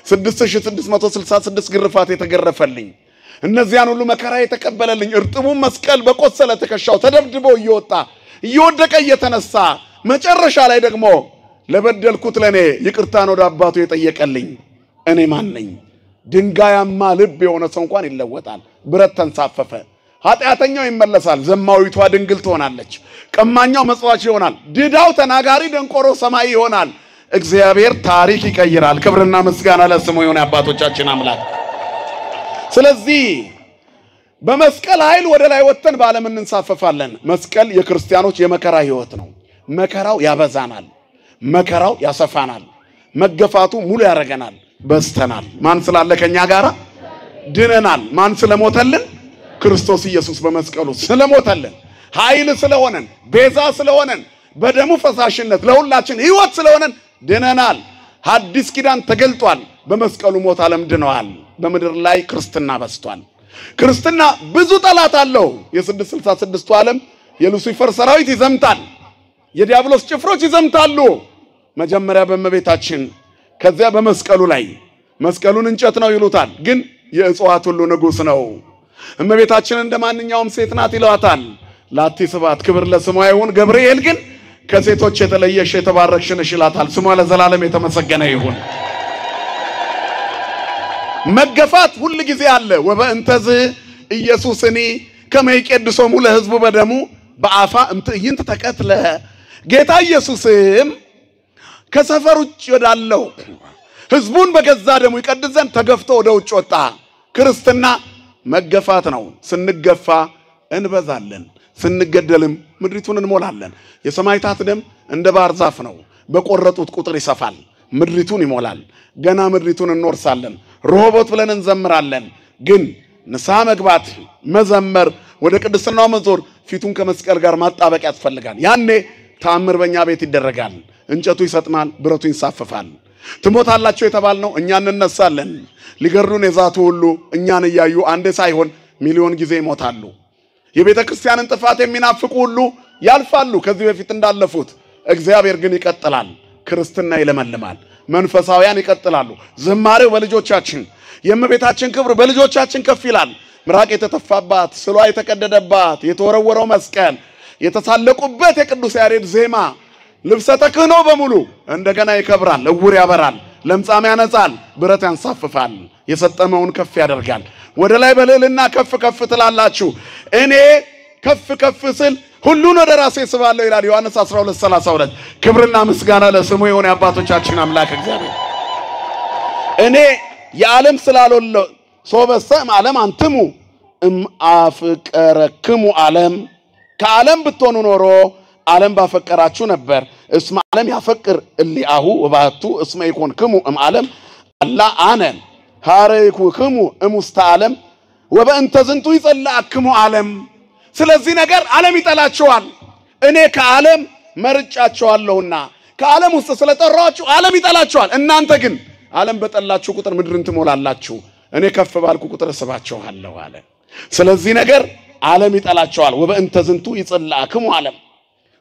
Speaker 1: 6666 ግርፋት የተገረፈልኝ እነዚያን ሁሉ መከራ የተቀበለልኝ እርጥቡን መስቀል በቆሰለ ተከሻው ተደብድቦ እየወደቀ እየተነሳ መጨረሻ ላይ ደግሞ ለበደልኩት ለኔ ይቅርታን ወደ አባቱ የጠየቀልኝ እኔ ማን ነኝ? ድንጋያማ ልብ የሆነ ሰው እንኳን ይለወጣል። ብረት ተንሳፈፈ። ኃጢአተኛው ይመለሳል። ዘማዊቷ ድንግል ትሆናለች። ቀማኛው መጽዋች ይሆናል። ድዳው ተናጋሪ ደንቆሮ ሰማይ ይሆናል። እግዚአብሔር ታሪክ ይቀይራል። ክብርና ምስጋና ለስሙ ይሁን አባቶቻችን አምላክ። ስለዚህ በመስቀል ኃይል ወደ ላይ ወጥተን በዓለም እንንሳፈፋለን። መስቀል የክርስቲያኖች የመከራ ሕይወት ነው። መከራው ያበዛናል። መከራው ያሰፋናል። መገፋቱ ሙሉ ያረገናል። በስተናል። ማን ስላለ ከኛ ጋራ ድነናል። ማን ስለሞተልን? ክርስቶስ ኢየሱስ በመስቀሉ ስለሞተልን፣ ኃይል ስለሆነን፣ ቤዛ ስለሆነን፣ በደሙ ፈሳሽነት ለሁላችን ሕይወት ስለሆነን ድነናል። ሐዲስ ኪዳን ተገልጧል። በመስቀሉ ሞት ዓለም ድነዋል። በምድር ላይ ክርስትና በስቷል። ክርስትና ብዙ ጠላት አለው። የ666ቱ ዓለም የሉሲፈር ሰራዊት ይዘምታል። የዲያብሎስ ጭፍሮች ይዘምታሉ። መጀመሪያ በእመቤታችን ከዚያ በመስቀሉ ላይ መስቀሉን እንጨት ነው ይሉታል፣ ግን የእጽዋት ሁሉ ንጉሥ ነው። እመቤታችን እንደማንኛውም ሴት ናት ይሏታል። ላቲ ስብሐት ክብር ለስሟ ይሁን። ገብርኤል ግን ከሴቶች የተለየሽ የተባረክሽ ነሽ ይላታል። ስሟ ለዘላለም የተመሰገነ ይሁን። መገፋት ሁሉ ጊዜ አለ። ወበእንተዝ ኢየሱስኒ ከመይቀድሶሙ ለሕዝቡ በደሙ በአፋ እምትዕይንት ተቀትለ። ጌታ ኢየሱስም ከሰፈር ውጭ ወዳለው ህዝቡን በገዛ ደሙ ይቀድስ ዘንድ ተገፍቶ ወደ ውጭ ወጣ። ክርስትና መገፋት ነው። ስንገፋ እንበዛለን፣ ስንገደልም ምድሪቱን እንሞላለን። የሰማዕታት ደም እንደ ባህር ዛፍ ነው። በቆረጡት ቁጥር ይሰፋል፣ ምድሪቱን ይሞላል። ገና ምድሪቱን እንወርሳለን። ሮቦት ብለን እንዘምራለን። ግን ንስሐ መግባት፣ መዘመር፣ ወደ ቅድስናው መዞር፣ ፊቱን ከመስቀል ጋር ማጣበቅ ያስፈልጋል። ያኔ ተአምር በእኛ ቤት ይደረጋል። እንጨቱ ይሰጥማል፣ ብረቱ ይንሳፈፋል። ትሞታላችሁ የተባልነው እኛ እንነሳለን። ሊገሩን የዛቱ ሁሉ እኛን እያዩ አንዴ ሳይሆን ሚሊዮን ጊዜ ይሞታሉ። የቤተ ክርስቲያንን ጥፋት የሚናፍቁ ሁሉ ያልፋሉ ከዚህ በፊት እንዳለፉት። እግዚአብሔር ግን ይቀጥላል። ክርስትና ይለመልማል። መንፈሳውያን ይቀጥላሉ። ዝማሬው በልጆቻችን፣ የእመቤታችን ክብር በልጆቻችን ከፍ ይላል። ምራቅ የተተፋባት፣ ስሏ የተቀደደባት፣ የተወረወረው መስቀል፣ የተሳለቁበት የቅዱስ ያሬድ ዜማ፣ ልብሰ ተክህኖ በሙሉ እንደገና ይከብራል። እውር ያበራል፣ ለምጻም ያነጻል፣ ብረት ያንሳፍፋል፣ የሰጠመውን ከፍ ያደርጋል። ወደ ላይ በልዕልና ከፍ ከፍ ትላላችሁ። እኔ ከፍ ከፍ ስል ሁሉን ወደ ራሴ ስባለሁ ይላል ዮሐንስ 12:32። ክብርና ምስጋና ለስሙ ይሁን የአባቶቻችን አምላክ እግዚአብሔር። እኔ የዓለም ስላልወለ ሶበሰም ዓለም አንትሙ አፍቀረክሙ ዓለም፣ ከዓለም ብትሆኑ ኖሮ ዓለም ባፈቀራችሁ ነበር። እስመ ዓለም ያፈቅር እሊአሁ ወባቱ እስመ ይኮንክሙ ዓለም አላ አነ ሐረይኩክሙ እሙስተ ዓለም ወበእንተ ዝንቱ ይጸልአክሙ ዓለም። ስለዚህ ነገር ዓለም ይጠላችኋል። እኔ ከዓለም መርጫችኋለሁና ከዓለም ውስጥ ስለጠራችሁ ዓለም ይጠላችኋል። እናንተ ግን ዓለም በጠላችሁ ቁጥር ምድርን ትሞላላችሁ። እኔ ከፍ ባልኩ ቁጥር እሰባችኋለሁ አለ። ስለዚህ ነገር ዓለም ይጠላችኋል። ወበእንተ ዝንቱ ይጸልአክሙ ዓለም።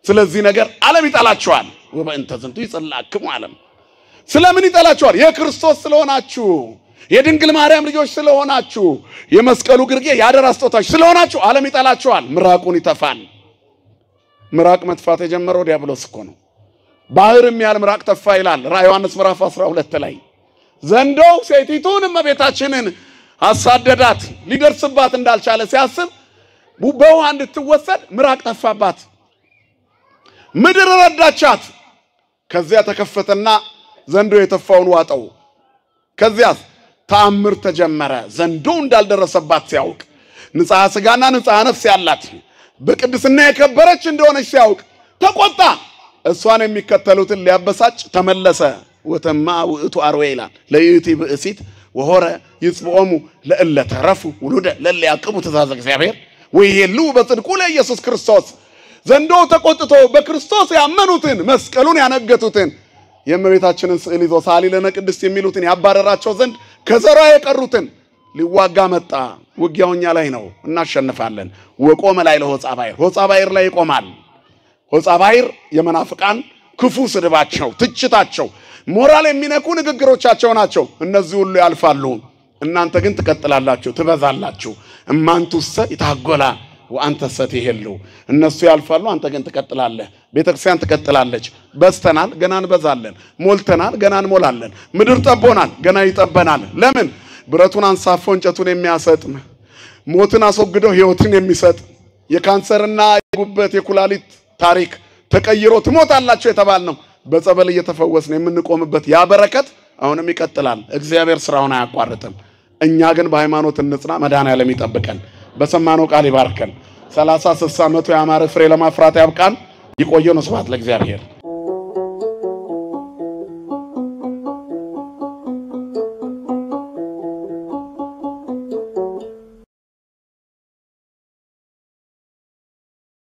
Speaker 1: ስለዚህ ነገር ዓለም ይጠላችኋል። ወበእንተ ዝንቱ ይጸልአክሙ ዓለም። ስለምን ይጠላችኋል? የክርስቶስ ስለሆናችሁ፣ የድንግል ማርያም ልጆች ስለሆናችሁ፣ የመስቀሉ ግርጌ ያደራ ስጦታችሁ ስለሆናችሁ ዓለም ይጠላችኋል። ምራቁን ይተፋል። ምራቅ መጥፋት የጀመረው ዲያብሎስ እኮ ነው። ባህርም ያህል ምራቅ ተፋ ይላል ራዕየ ዮሐንስ ምዕራፍ 12 ላይ። ዘንዶው ሴቲቱን እመቤታችንን አሳደዳት። ሊደርስባት እንዳልቻለ ሲያስብ በውሃ እንድትወሰድ ምራቅ ተፋባት። ምድር ረዳቻት። ከዚያ ተከፈተና ዘንዶ የተፋውን ዋጠው። ከዚያ ተአምር ተጀመረ። ዘንዶ እንዳልደረሰባት ሲያውቅ፣ ንጽሐ ሥጋና ንጽሐ ነፍስ ያላት በቅድስና የከበረች እንደሆነች ሲያውቅ ተቆጣ። እሷን የሚከተሉትን ሊያበሳጭ ተመለሰ። ወተማ ውእቱ አርዌ ይላል ለይእቲ ብእሲት ወሆረ ይጽብኦሙ ለእለ ተረፉ ውሉደ ለእለ ያዕቅቡ ትእዛዘ እግዚአብሔር ወይሄሉ በጽድቁ ለኢየሱስ ክርስቶስ። ዘንዶ ተቆጥቶ በክርስቶስ ያመኑትን መስቀሉን ያነገቱትን የእመቤታችንን ስዕል ይዞ ሳሊ ለነ ቅድስት የሚሉትን ያባረራቸው ዘንድ ከዘሯ የቀሩትን ሊዋጋ መጣ። ውጊያውኛ ላይ ነው፣ እናሸንፋለን። ወቆመ ላይ ለሆጻ ባሕር፣ ሆጻ ባሕር ላይ ይቆማል። ሆጻ ባሕር የመናፍቃን ክፉ ስድባቸው፣ ትችታቸው፣ ሞራል የሚነኩ ንግግሮቻቸው ናቸው። እነዚህ ሁሉ ያልፋሉ። እናንተ ግን ትቀጥላላችሁ፣ ትበዛላችሁ። እማንቱሰ ይታጎላ ወአንተሰ ትሄሉ። እነሱ ያልፋሉ፣ አንተ ግን ትቀጥላለህ። ቤተክርስቲያን ትቀጥላለች። በስተናል፣ ገና እንበዛለን። ሞልተናል፣ ገና እንሞላለን። ምድር ጠቦናል፣ ገና ይጠበናል። ለምን? ብረቱን አንሳፎ እንጨቱን የሚያሰጥም፣ ሞትን አስወግዶ ሕይወትን የሚሰጥ፣ የካንሰርና የጉበት የኩላሊት ታሪክ ተቀይሮ ትሞታላችሁ የተባልነው በጸበል እየተፈወስን የምንቆምበት ያ በረከት አሁንም ይቀጥላል። እግዚአብሔር ስራውን አያቋርጥም። እኛ ግን በሃይማኖት እንጽና። መድኃኔዓለም ይጠብቀን፣ በሰማነው ቃል ይባርከን። 30 60 100 ያማረ ፍሬ ለማፍራት ያብቃን። ይቆየን። ስብሐት ለእግዚአብሔር።